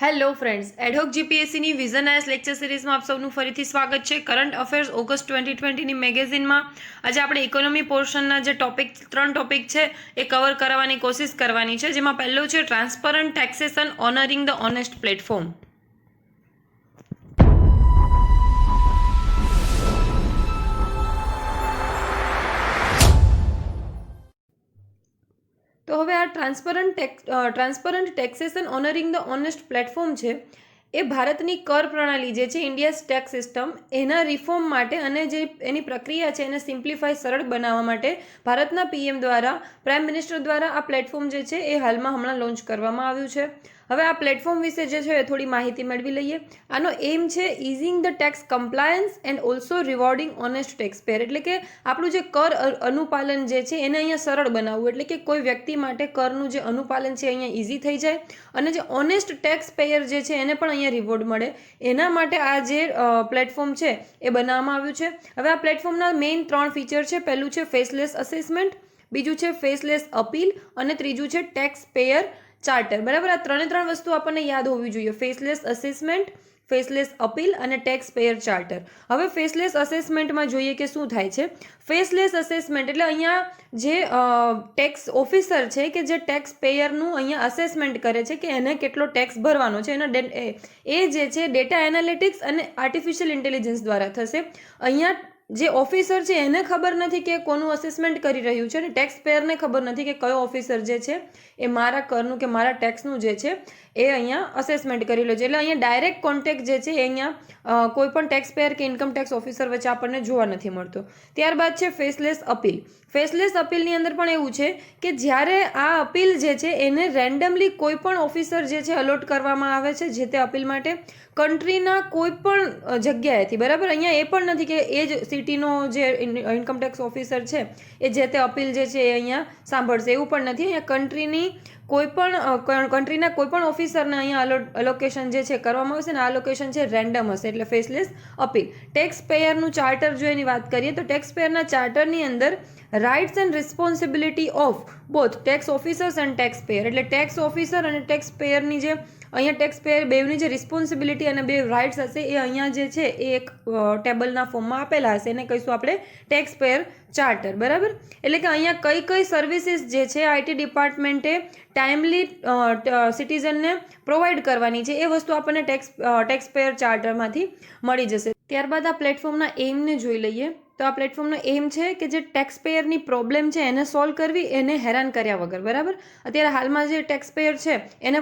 Hello friends, ad hoc જીપીએસસીની vision IAS lecture સિરીઝમાં આપ સૌનું ફરીથી સ્વાગત છે. કરંટ અફેર્સ ઓગસ્ટ 2020ની મેગેઝિનમાં આજે આપણે ઇકોનોમી પોર્શનના જે ત્રણ ટોપિક છે એ કવર કરાવવાની કોશિશ કરવાની છે, જેમાં પહેલું છે transparent taxation honouring the honest platform. તો હવે આ transparent taxation honouring the honest platform છે એ ભારતની કર પ્રણાલી જે છે ઇન્ડિયાઝ ટેક્સ સિસ્ટમ એના રિફોર્મ માટે અને જે એની પ્રક્રિયા છે એને સિમ્પ્લિફાઈ સરળ બનાવવા માટે ભારતના પીએમ દ્વારા પ્રાઇમ મિનિસ્ટર દ્વારા આ પ્લેટફોર્મ જે છે એ હમણાં લોન્ચ કરવામાં આવ્યું છે. હવે આ પ્લેટફોર્મ વિશે જે છે થોડી માહિતી મેળવી લઈએ. આનો એમ છે easing the tax compliance and also rewarding honest tax payer, એટલે કે આપણું જે કર અનુપાલન જે છે એને અહીંયા સરળ બનાવવું, એટલે કે કોઈ વ્યક્તિ માટે કરનું જે અનુપાલન છે અહીંયા ઇઝી થઈ જાય અને જે ઓનેસ્ટ ટેક્સ પેયર જે છે એને પણ અહીંયા રિવોર્ડ મળે. એના માટે આ જે પ્લેટફોર્મ છે એ બનાવવામાં આવ્યું છે. હવે આ પ્લેટફોર્મના મેઇન 3 ફીચર છે. પહેલું છે ફેસલેસ અસેસમેન્ટ, બીજું છે ફેસલેસ અપીલ અને ત્રીજું છે ટેક્સ પેયર ચાર્ટર. બરાબર, આ ત્રણે વસ્તુ આપણને યાદ હોવી જોઈએ: ફેસલેસ અસેસમેન્ટ, ફેસલેસ અપીલ અને ટેક્સ પેયર ચાર્ટર. હવે ફેસલેસ અસેસમેન્ટમાં જોઈએ કે શું થાય છે. ફેસલેસ અસેસમેન્ટ એટલે અહીંયા જે ટેક્સ ઓફિસર છે કે જે ટેક્સ પેયરનું અહીંયા અસેસમેન્ટ કરે છે કે એને કેટલો ટેક્સ ભરવાનો છે, એના એ જે છે ડેટા એનાલિટિક્સ અને આર્ટિફિશિયલ ઇન્ટેલિજન્સ દ્વારા થશે. અહીંયા જે ઓફિસર છે એને ખબર નથી કે કોનું અસેસમેન્ટ કરી રહ્યું છે અને ટેક્સ પેયરને ખબર નથી કે કયો ઓફિસર જે છે એ મારા કરનું કે મારા ટેક્સનું જે છે એ અહીંયા અસેસમેન્ટ કરી લે છે. એટલે અહીંયા ડાયરેક્ટ કોન્ટેક્ટ જે છે એ અહીંયા કોઈ પણ ટેક્સ પેયર કે ઇન્કમ ટેક્સ ઓફિસર વચ્ચે આપણને જોવા નથી મળતો. ત્યારબાદ છે ફેસલેસ અપીલ. ફેસલેસ અપીલની અંદર પણ એવું છે કે જ્યારે આ અપીલ જે છે એને રેન્ડમલી કોઈ પણ ઓફિસર જે છે અલોટ કરવામાં આવે છે જે તે અપીલ માટે કન્ટ્રીના કોઈ પણ જગ્યાએથી. બરાબર, અહીંયા એ પણ નથી કે એ જ સિટીનો જે ઇન્કમ ટેક્સ ઓફિસર છે એ જે તે અપીલ જે છે એ અહીંયા સાંભળશે, એવું પણ નથી. અહીંયા કન્ટ્રીના કોઈ પણ ઓફિસરને અહીંયા અલોકેશન જે છે કરવામાં આવશે ને આ લોકેશન છે રેન્ડમ હશે, એટલે ફેસલેસ અપીલ. ટેક્સ પેયરનું ચાર્ટર જો એની વાત કરીએ તો ટેક્સ પેયરના ચાર્ટરની અંદર rights and responsibility of both tax officers and tax payer, એટલે ટેક્સ ઓફિસર અને ટેક્સ પેયરની જે અહીંયા ટેક્સ પેયર બેવની જે રિસ્પોન્સિબિલિટી અને બે રાઇટ્સ હશે એ અહીંયા જે છે એ એક ટેબલના ફોર્મમાં આપેલા હશે, એને કહીશું આપણે ટેક્સ પેયર ચાર્ટર. બરાબર, એટલે કે અહીંયા કઈ સર્વિસીસ જે છે આઈટી ડિપાર્ટમેન્ટે ટાઈમલી સિટીઝનને પ્રોવાઈડ કરવાની છે એ વસ્તુ આપણને ટેક્સ પેયર ચાર્ટરમાંથી મળી જશે. ત્યારબાદ આ પ્લેટફોર્મના એમને જોઈ લઈએ. તો આ પ્લેટફોર્મનો એમ છે કે જે ટેક્સ પેયરની પ્રોબ્લેમ છે એને સોલ્વ કરવી, એને હેરાન કર્યા વગર. બરાબર, અત્યારે હાલમાં જે ટેક્સ પેયર છે એને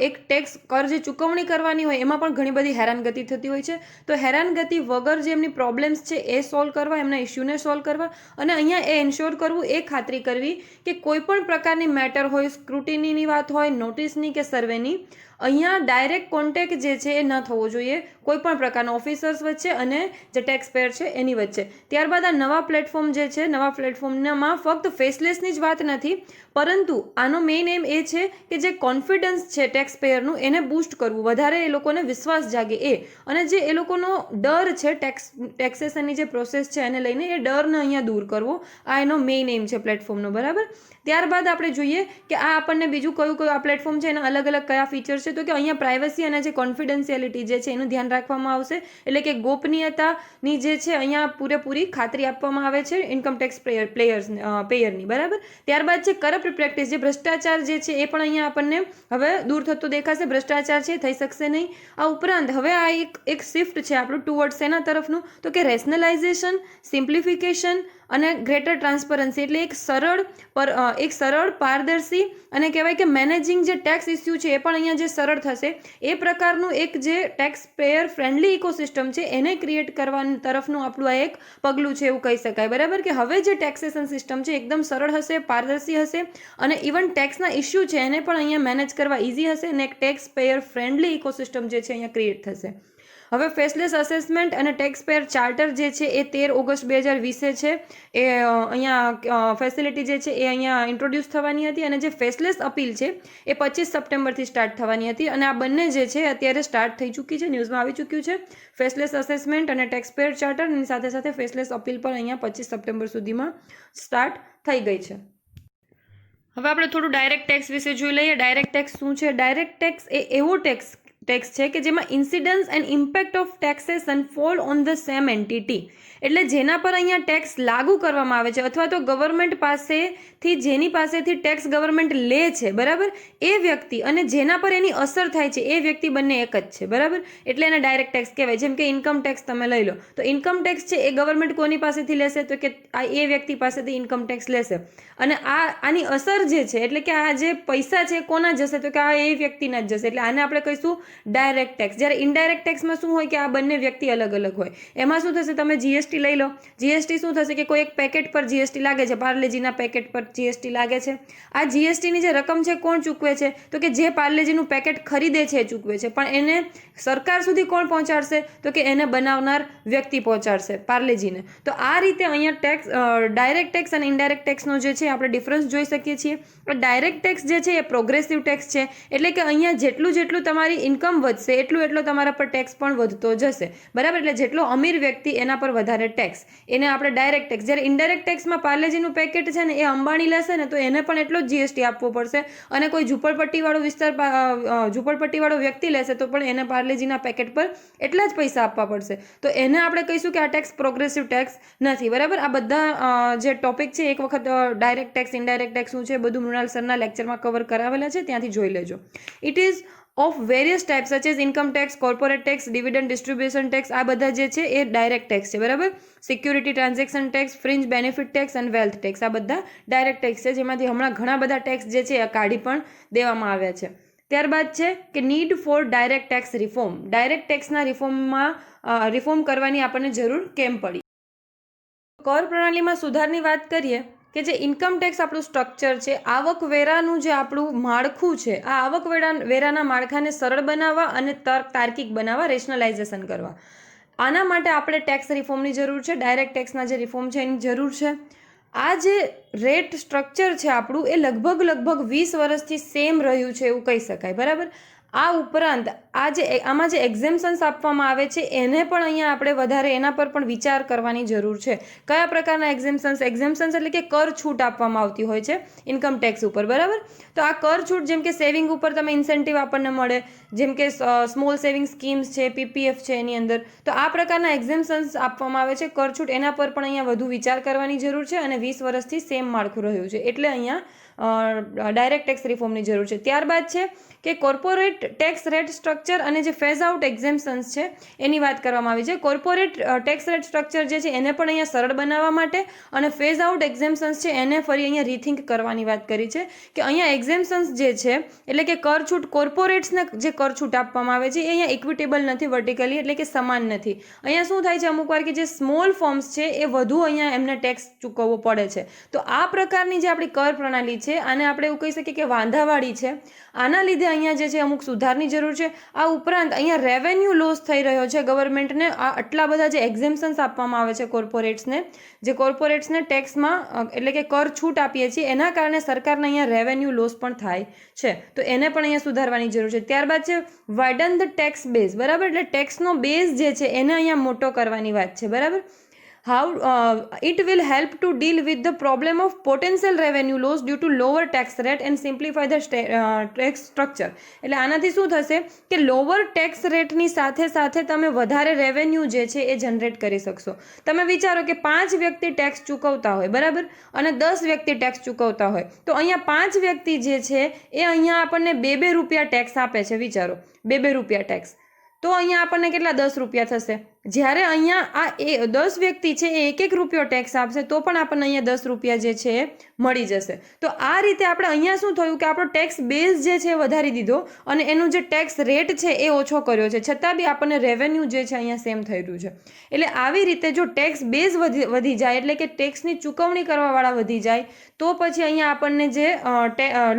એક ટેક્સ કર જે ચૂકવણી કરવાની હોય એમાં પણ ઘણી બધી હેરાનગતિ થતી હોય છે. તો હેરાનગતિ વગર જે એમની પ્રોબ્લેમ્સ છે એ સોલ્વ કરવા, એમના ઇસ્યુને સોલ્વ કરવા અને અહીંયા એ એન્શ્યોર કરવું, એ ખાતરી કરવી કે કોઈ પણ પ્રકારની મેટર હોય, સ્ક્રુટિનીની વાત હોય, નોટિસની કે સર્વેની, અહીંયા ડાયરેક્ટ કોન્ટેક્ટ જે છે એ ન થવો જોઈએ કોઈ પણ પ્રકારના ઓફિસર્સ વચ્ચે અને જે ટેક્સ પેયર છે એની વચ્ચે. ત્યારબાદ આ નવા પ્લેટફોર્મ જે છે, નવા પ્લેટફોર્મમાં ફક્ત ફેસલેસની જ વાત નથી, પરંતુ આનો મેઇન એમ એ છે કે જે કોન્ફિડન્સ છે ટેક્સ પેયરનું એને બૂસ્ટ કરવું, વધારે એ લોકોને વિશ્વાસ જાગે એ, અને જે એ લોકોનો ડર છે ટેક્સેશનની જે પ્રોસેસ છે એને લઈને એ ડરને અહીંયા દૂર કરવો, આ એનો મેઇન એમ છે પ્લેટફોર્મનો. બરાબર, ત્યારબાદ આપણે જોઈએ કે આ આપણને બીજું કયું આ પ્લેટફોર્મ છે એના અલગ કયા ફીચર છે. તો કે અહીંયા પ્રાઇવસી અને જે કોન્ફિડન્શિયાલિટી જે છે એનું ધ્યાન રાખવામાં આવશે, એટલે કે ગોપનીયતાની જે છે અહીંયા પૂરેપૂરી ખાતરી આપવામાં આવે છે ઇન્કમ ટેક્સ પેયરની. બરાબર, ત્યારબાદ છે કરપ્ટ પ્રેક્ટિસ, જે ભ્રષ્ટાચાર જે છે એ પણ અહીંયા આપણને હવે દૂર થતો દેખાશે, ભ્રષ્ટાચાર છે થઈ શકશે નહીં. આ ઉપરાંત હવે આ એક શિફ્ટ છે આપણું ટુવર્ડ્સ એના તરફનું, તો કે રેશનલાઇઝેશન, સિમ્પ્લિફિકેશન અને ગ્રેટર ટ્રાન્સપરન્સી, એટલે એક સરળ પારદર્શી અને કહેવાય કે મેનેજિંગ જે ટેક્સ ઇસ્યુ છે એ પણ અહીંયા જે સરળ થશે, એ પ્રકારનું એક જે ટેક્સ પેયર ફ્રેન્ડલી ઇકોસિસ્ટમ છે એને ક્રિએટ કરવાની તરફનું આપણું આ એક પગલું છે એવું કહી શકાય. બરાબર, કે હવે જે ટેક્સેશન સિસ્ટમ છે એકદમ સરળ હશે, પારદર્શી હશે અને ઇવન ટેક્સના ઇસ્યુ છે એને પણ અહીંયા મેનેજ કરવા ઇઝી હશે અને એક ટેક્સ પેયર ફ્રેન્ડલી ઇકોસિસ્ટમ જે છે અહીંયા ક્રિએટ થશે. હવે ફેસલેસ અસેસમેન્ટ અને ટેક્સ પેયર ચાર્ટર જે છે એ 13 ઓગસ્ટ 2020 છે એ અહીંયા ફેસિલિટી જે છે એ અહીંયા ઇન્ટ્રોડ્યુસ થવાની હતી, અને જે ફેસલેસ અપીલ છે એ 25 સપ્ટેમ્બરથી સ્ટાર્ટ થવાની હતી અને આ બંને જે છે અત્યારે સ્ટાર્ટ થઈ ચૂકી છે, ન્યૂઝમાં આવી ચૂક્યું છે. ફેસલેસ અસેસમેન્ટ અને ટેક્સ પેયર ચાર્ટર એની સાથે સાથે ફેસલેસ અપીલ પણ અહીંયા 25 સપ્ટેમ્બર સુધીમાં સ્ટાર્ટ થઈ ગઈ છે. હવે આપણે થોડું ડાયરેક્ટ ટેક્સ વિશે જોઈ લઈએ. ડાયરેક્ટ ટેક્સ શું છે? ડાયરેક્ટ ટેક્સ એ એવો ટેક્સ ટેક્સ છે કે જેમાં incidence and impact of taxation fall on the same entity, એટલે જેના પર અહીંયા ટેક્સ લાગુ કરવામાં આવે છે અથવા તો ગવર્મેન્ટ પાસેથી જેની પાસેથી ટેક્સ ગવર્મેન્ટ લે છે, બરાબર, એ વ્યક્તિ અને જેના પર એની અસર થાય છે એ વ્યક્તિ બંને એક જ છે, બરાબર, એટલે એને ડાયરેક્ટ ટેક્સ કહેવાય. જેમ કે ઇન્કમ ટેક્સ તમે લઈ લો તો ઇન્કમ ટેક્સ છે એ ગવર્મેન્ટ કોની પાસેથી લેશે, તો કે આ એ વ્યક્તિ પાસેથી ઇન્કમ ટેક્સ લેશે, અને આની અસર જે છે એટલે કે આ જે પૈસા છે કોના જશે, તો કે આ એ વ્યક્તિના જ જશે, એટલે આને આપણે કહીશું ડાયરેક્ટ ટેક્સ. જ્યારે ઇનડાયરેક્ટ ટેક્સમાં શું હોય કે આ બંને વ્યક્તિ અલગ અલગ હોય. એમાં શું થશે, તમે જીએસટી લઈ લો, જીએસટી શું થશે કે કોઈ એક પેકેટ પર જીએસટી લાગે છે, પાર્લેજીના પેકેટ પર જીએસટી લાગે છે, આ જીએસટીની જે રકમ છે કોણ ચૂકવે છે, તો કે જે પાર્લેજીનું પેકેટ ખરીદે છે એ ચૂકવે છે, પણ એને સરકાર સુધી કોણ પહોંચાડશે, તો કે એને બનાવનાર વ્યક્તિ પહોંચાડશે પાર્લેજીને. તો આ રીતે અહીંયા ટેક્સ, ડાયરેક્ટ ટેક્સ અને ઇનડાયરેક્ટ ટેક્સનો જે છે આપણે ડિફરન્સ જોઈ શકીએ છીએ. ડાયરેક્ટ ટેક્સ જે છે એ પ્રોગ્રેસિવ ટેક્સ છે, એટલે કે અહીંયા જેટલું તમારી ઇન્કમ વધશે એટલો તમારા પર ટેક્સ પણ વધતો જશે, બરાબર, એટલે જેટલો અમીર વ્યક્તિ એના પર વધારે ટેક્સ, એને આપણે ડાયરેક્ટ ટેક્સ. જ્યારે ઇનડાયરેક્ટ ટેક્સમાં પાર્લેજીનું પેકેટ છે ને એ અંબાણી લેશે ને તો એને પણ એટલો જ જીએસટી આપવો પડશે, અને કોઈ ઝૂંપડપટ્ટીવાળો વિસ્તાર, ઝૂંપડપટ્ટીવાળો વ્યક્તિ લેશે તો પણ એને પાર્લેજીના પેકેટ પર એટલા જ પૈસા આપવા પડશે. તો એને આપણે કહીશું કે આ ટેક્સ પ્રોગ્રેસિવ ટેક્સ નથી, બરાબર. આ બધા જે ટોપિક છે એક વખત ડાયરેક્ટ ટેક્સ, ઇનડાયરેક્ટ ટેક્સ શું છે બધું મૃણાલ સરના લેક્ચરમાં કવર કરાવેલા છે, ત્યાંથી જોઈ લેજો. It ease of various types such as income tax, corporate tax, dividend distribution tax, આ બધા જે છે એ ડાયરેક્ટ ટેક્સ છે, બરાબર. Security transaction tax, fringe benefit tax અને વેલ્થ ટેક્સ, આ બધા ડાયરેક્ટ ટેક્સ છે, જેમાંથી હમણાં ઘણા બધા ટેક્સ જે છે એ કાઢી પણ દેવામાં આવ્યા છે. ત્યારબાદ છે કે need for direct tax reform. Direct ટેક્સના રિફોર્મ કરવાની આપણને જરૂર કેમ પડી. કર પ્રણાલીમાં સુધારની વાત કરીએ કે જે ઇન્કમ ટેક્સ આપણું સ્ટ્રક્ચર છે, આવકવેરાનું જે આપણું માળખું છે, આ આવકવેરાના માળખાને સરળ બનાવવા અને તાર્કિક બનાવવા, રેશનલાઇઝેશન કરવા, આના માટે આપણે ટેક્સ રિફોર્મની જરૂર છે. ડાયરેક્ટ ટેક્સના જે રિફોર્મ છે એની જરૂર છે. આ જે રેટ સ્ટ્રક્ચર છે આપણું એ લગભગ 20 વર્ષથી સેમ રહ્યું છે એવું કહી શકાય, બરાબર. આ ઉપરાંત આમાં જે એક્ઝેમ્પશન્સ આપવામાં આવે છે એને પણ અહીંયા આપણે વધારે એના પર પણ વિચાર કરવાની જરૂર છે. કયા પ્રકારના એક્ઝેમ્પશન્સ એટલે કે કર છૂટ આપવામાં આવતી હોય છે ઇન્કમ ટેક્સ ઉપર, બરાબર. તો આ કર છૂટ, જેમ કે સેવિંગ ઉપર તમે ઇન્સેન્ટિવ આપણને મળે, જેમ કે સ્મોલ સેવિંગ સ્કીમ્સ છે, પીપીએફ છે એની અંદર, તો આ પ્રકારના એક્ઝેમ્પશન્સ આપવામાં આવે છે કર છૂટ, એના પર પણ અહીંયા વધુ વિચાર કરવાની જરૂર છે, અને 20 વર્ષથી સેમ માળખું રહ્યું છે એટલે અહીંયા ડાયરેક્ટ ટેક્સ રિફોર્મની જરૂર છે. ત્યારબાદ છે કે કોર્પોરેટ ટેક્સ રેટ સ્ટ્રક્ચર અને જે ફેઝ આઉટ એક્ઝેમ્પશન્સ છે એની વાત કરવામાં આવી છે. કોર્પોરેટ ટેક્સ રેટ સ્ટ્રક્ચર જે છે એને પણ અહીંયા સરળ બનાવવા માટે અને ફેઝ આઉટ એક્ઝેમ્પશન્સ છે એને ફરી અહીંયા રીથિંક કરવાની વાત કરી છે કે અહીંયા એક્ઝેમ્પશન્સ જે છે એટલે કે કરછૂટ, કોર્પોરેટ્સને જે કરછૂટ આપવામાં આવે છે એ અહીંયા ઇક્વિટેબલ નથી વર્ટિકલી, એટલે કે સમાન નથી. અહીંયા શું થાય છે અમુક વાર કે જે સ્મોલ ફર્મ્સ છે એ વધુ અહીંયા એમને ટેક્સ ચૂકવવો પડે છે. તો આ પ્રકારની જે આપણી કર પ્રણાલી છે આને આપણે એવું કહી શકીએ કે વાંધાવાળી છે. આના લીધે અહીંયા જે છે અમુક સુધારની જરૂર છે. આ ઉપરાંત અહીંયા રેવન્યુ લોસ થઈ રહ્યો છે ગવર્મેન્ટને. આ આટલા બધા જે એક્ઝેમ્પશન્સ આપવામાં આવે છે કોર્પોરેટ્સને ટેક્સમાં એટલે કે કર છૂટ આપીએ છીએ એના કારણે સરકારને અહીંયા રેવન્યુ લોસ પણ થાય છે, તો એને પણ અહીંયા સુધારવાની જરૂર છે. ત્યારબાદ છે વાઇડન ધ ટેક્સ બેઝ, બરાબર, એટલે ટેક્સનો બેઝ જે છે એને અહીંયા મોટો કરવાની વાત છે, બરાબર. It will help to deal with the problem of potential revenue loss due to lower tax rate and simplify the tax structure. એટલે આનાથી શું થશે કે લોવર ટેક્સ રેટની સાથે તમે વધારે રેવન્યુ જે છે એ જનરેટ કરી શકશો. તમે વિચારો કે 5 વ્યક્તિ ટેક્સ ચૂકવતા હોય, બરાબર, અને 10 વ્યક્તિ ટેક્સ ચૂકવતા હોય, તો અહીંયા 5 વ્યક્તિ જે છે એ અહીંયા આપણને 2 રૂપિયા ટેક્સ આપે છે. વિચારો 2 રૂપિયા ટેક્સ, તો અહીંયા આપણને કેટલા 10 રૂપિયા થશે. જ્યારે અહીંયા આ 10 વ્યક્તિ છે એ 1 રૂપિયો ટેક્સ આપશે તો પણ આપણને અહીંયા 10 રૂપિયા જે છે એ મળી જશે. તો આ રીતે આપણે અહીંયા શું થયું કે આપણો ટેક્સ બેઝ જે છે એ વધારી દીધો અને એનું જે ટેક્સ રેટ છે એ ઓછો કર્યો છે, છતાં બી આપણને રેવન્યુ જે છે અહીંયા સેમ થઈ રહ્યું છે. એટલે આવી રીતે જો ટેક્સ બેઝ વધી જાય એટલે કે ટેક્સની ચૂકવણી કરવાવાળા વધી જાય તો પછી અહીંયા આપણને જે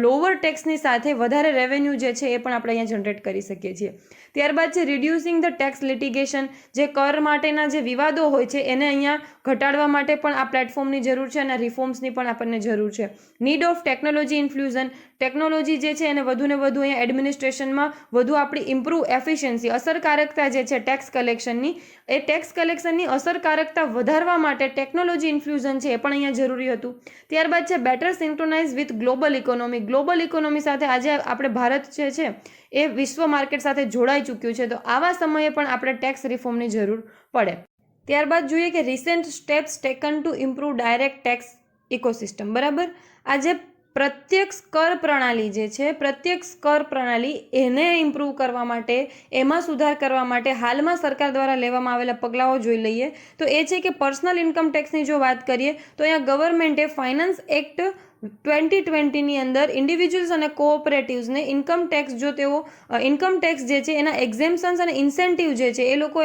લોવર ટેક્સની સાથે વધારે રેવન્યુ જે છે એ પણ આપણે અહીંયા જનરેટ કરી શકીએ છીએ. ત્યારબાદ છે રિડ્યુસિંગ ધ ટેક્સ લિટિગેશન. જે કર માટેના જે વિવાદો હોય છે એને અહીંયા ઘટાડવા માટે પણ આ પ્લેટફોર્મની જરૂર છે અને રિફોર્મ્સની પણ આપણને જરૂર છે. Need of technology infusion. Technology જે છે એને વધુ ને વધુ અહીંયા એડમિનિસ્ટ્રેશનમાં વધુ આપણી ઇમ્પ્રૂવ એફિશિયન્સી, અસરકારકતા જે છે ટેક્સ કલેક્શનની, એ ટેક્સ કલેક્શનની અસરકારકતા વધારવા માટે ટેકનોલોજી ઇન્ફ્યુઝન છે એ પણ અહીંયા જરૂરી હતું. ત્યારબાદ છે better synchronise with global economy. Global economy સાથે આજે આપણે ભારત જે છે એ વિશ્વ માર્કેટ સાથે જોડાઈ ચૂક્યું છે. તો આવા સમયે પણ આપણે ટેક્સ રિફોર્મની જરૂર પડે. ત્યારબાદ જોઈએ કે recent steps taken to improve direct tax ecosystem. બરાબર, આ જે પ્રત્યક્ષ કર પ્રણાલી જે છે, પ્રત્યક્ષ કર પ્રણાલી એને ઇમ્પ્રૂવ કરવા માટે, એમાં સુધાર કરવા માટે હાલમાં સરકાર દ્વારા લેવામાં આવેલા પગલાઓ જોઈ લઈએ. તો એ છે કે પર્સનલ ઇન્કમ ટેક્સની જો વાત કરીએ તો અહીંયા ગવર્મેન્ટે ફાઇનાન્સ એક્ટ 2020ની અંદર ઇન્ડિવિજ્યુઅલ્સ અને કોઓપરેટિવ્સને ઇન્કમ ટેક્સ, જો તેઓ ઇન્કમ ટેક્સ જે છે એના એક્ઝેમ્પશન્સ અને ઇન્સેન્ટિવ જે છે એ લોકો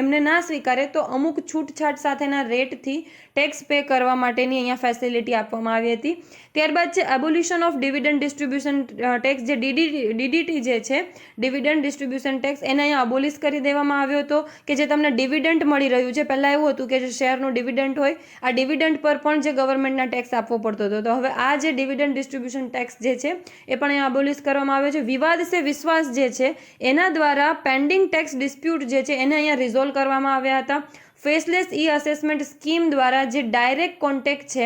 એમને ના સ્વીકારે તો અમુક છૂટછાટ સાથેના રેટથી ટેક્સ પે કરવા માટેની અહીંયા ફેસિલિટી આપવામાં આવી હતી. ત્યારબાદ છે એબોલ્યુશન ઓફ ડિવિડન્ડ ડિસ્ટ્રીબ્યુશન ટેક્સ, જે ડીડીટી જે છે, ડિવિડન્ડ ડિસ્ટ્રીબ્યુશન ટેક્સ, એને અહીંયા અબોલિશ કરી દેવામાં આવ્યો હતો કે જે તમને ડિવિડન્ડ મળી રહ્યું છે. પહેલાં એવું હતું કે જે શેરનું ડિવિડન્ડ હોય, આ ડિવિડન્ડ પર પણ જે ગવર્મેન્ટના ટેક્સ આપવો પડતો હતો. તો હવે આ જે ડિવિડન્ડ ડિસ્ટ્રીબ્યુશન ટેક્સ જે છે એ પણ અહીંયા અબોલિશ કરવામાં આવ્યો છે. વિવાદ સે વિશ્વાસ જે છે એના દ્વારા પેન્ડિંગ ટેક્સ ડિસ્પ્યુટ જે છે એને અહીંયા રિઝોલ્વ કરવામાં આવ્યા હતા. ફેસલેસ ઈ અસેસમેન્ટ સ્કીમ દ્વારા જે ડાયરેક્ટ કોન્ટેક્ટ છે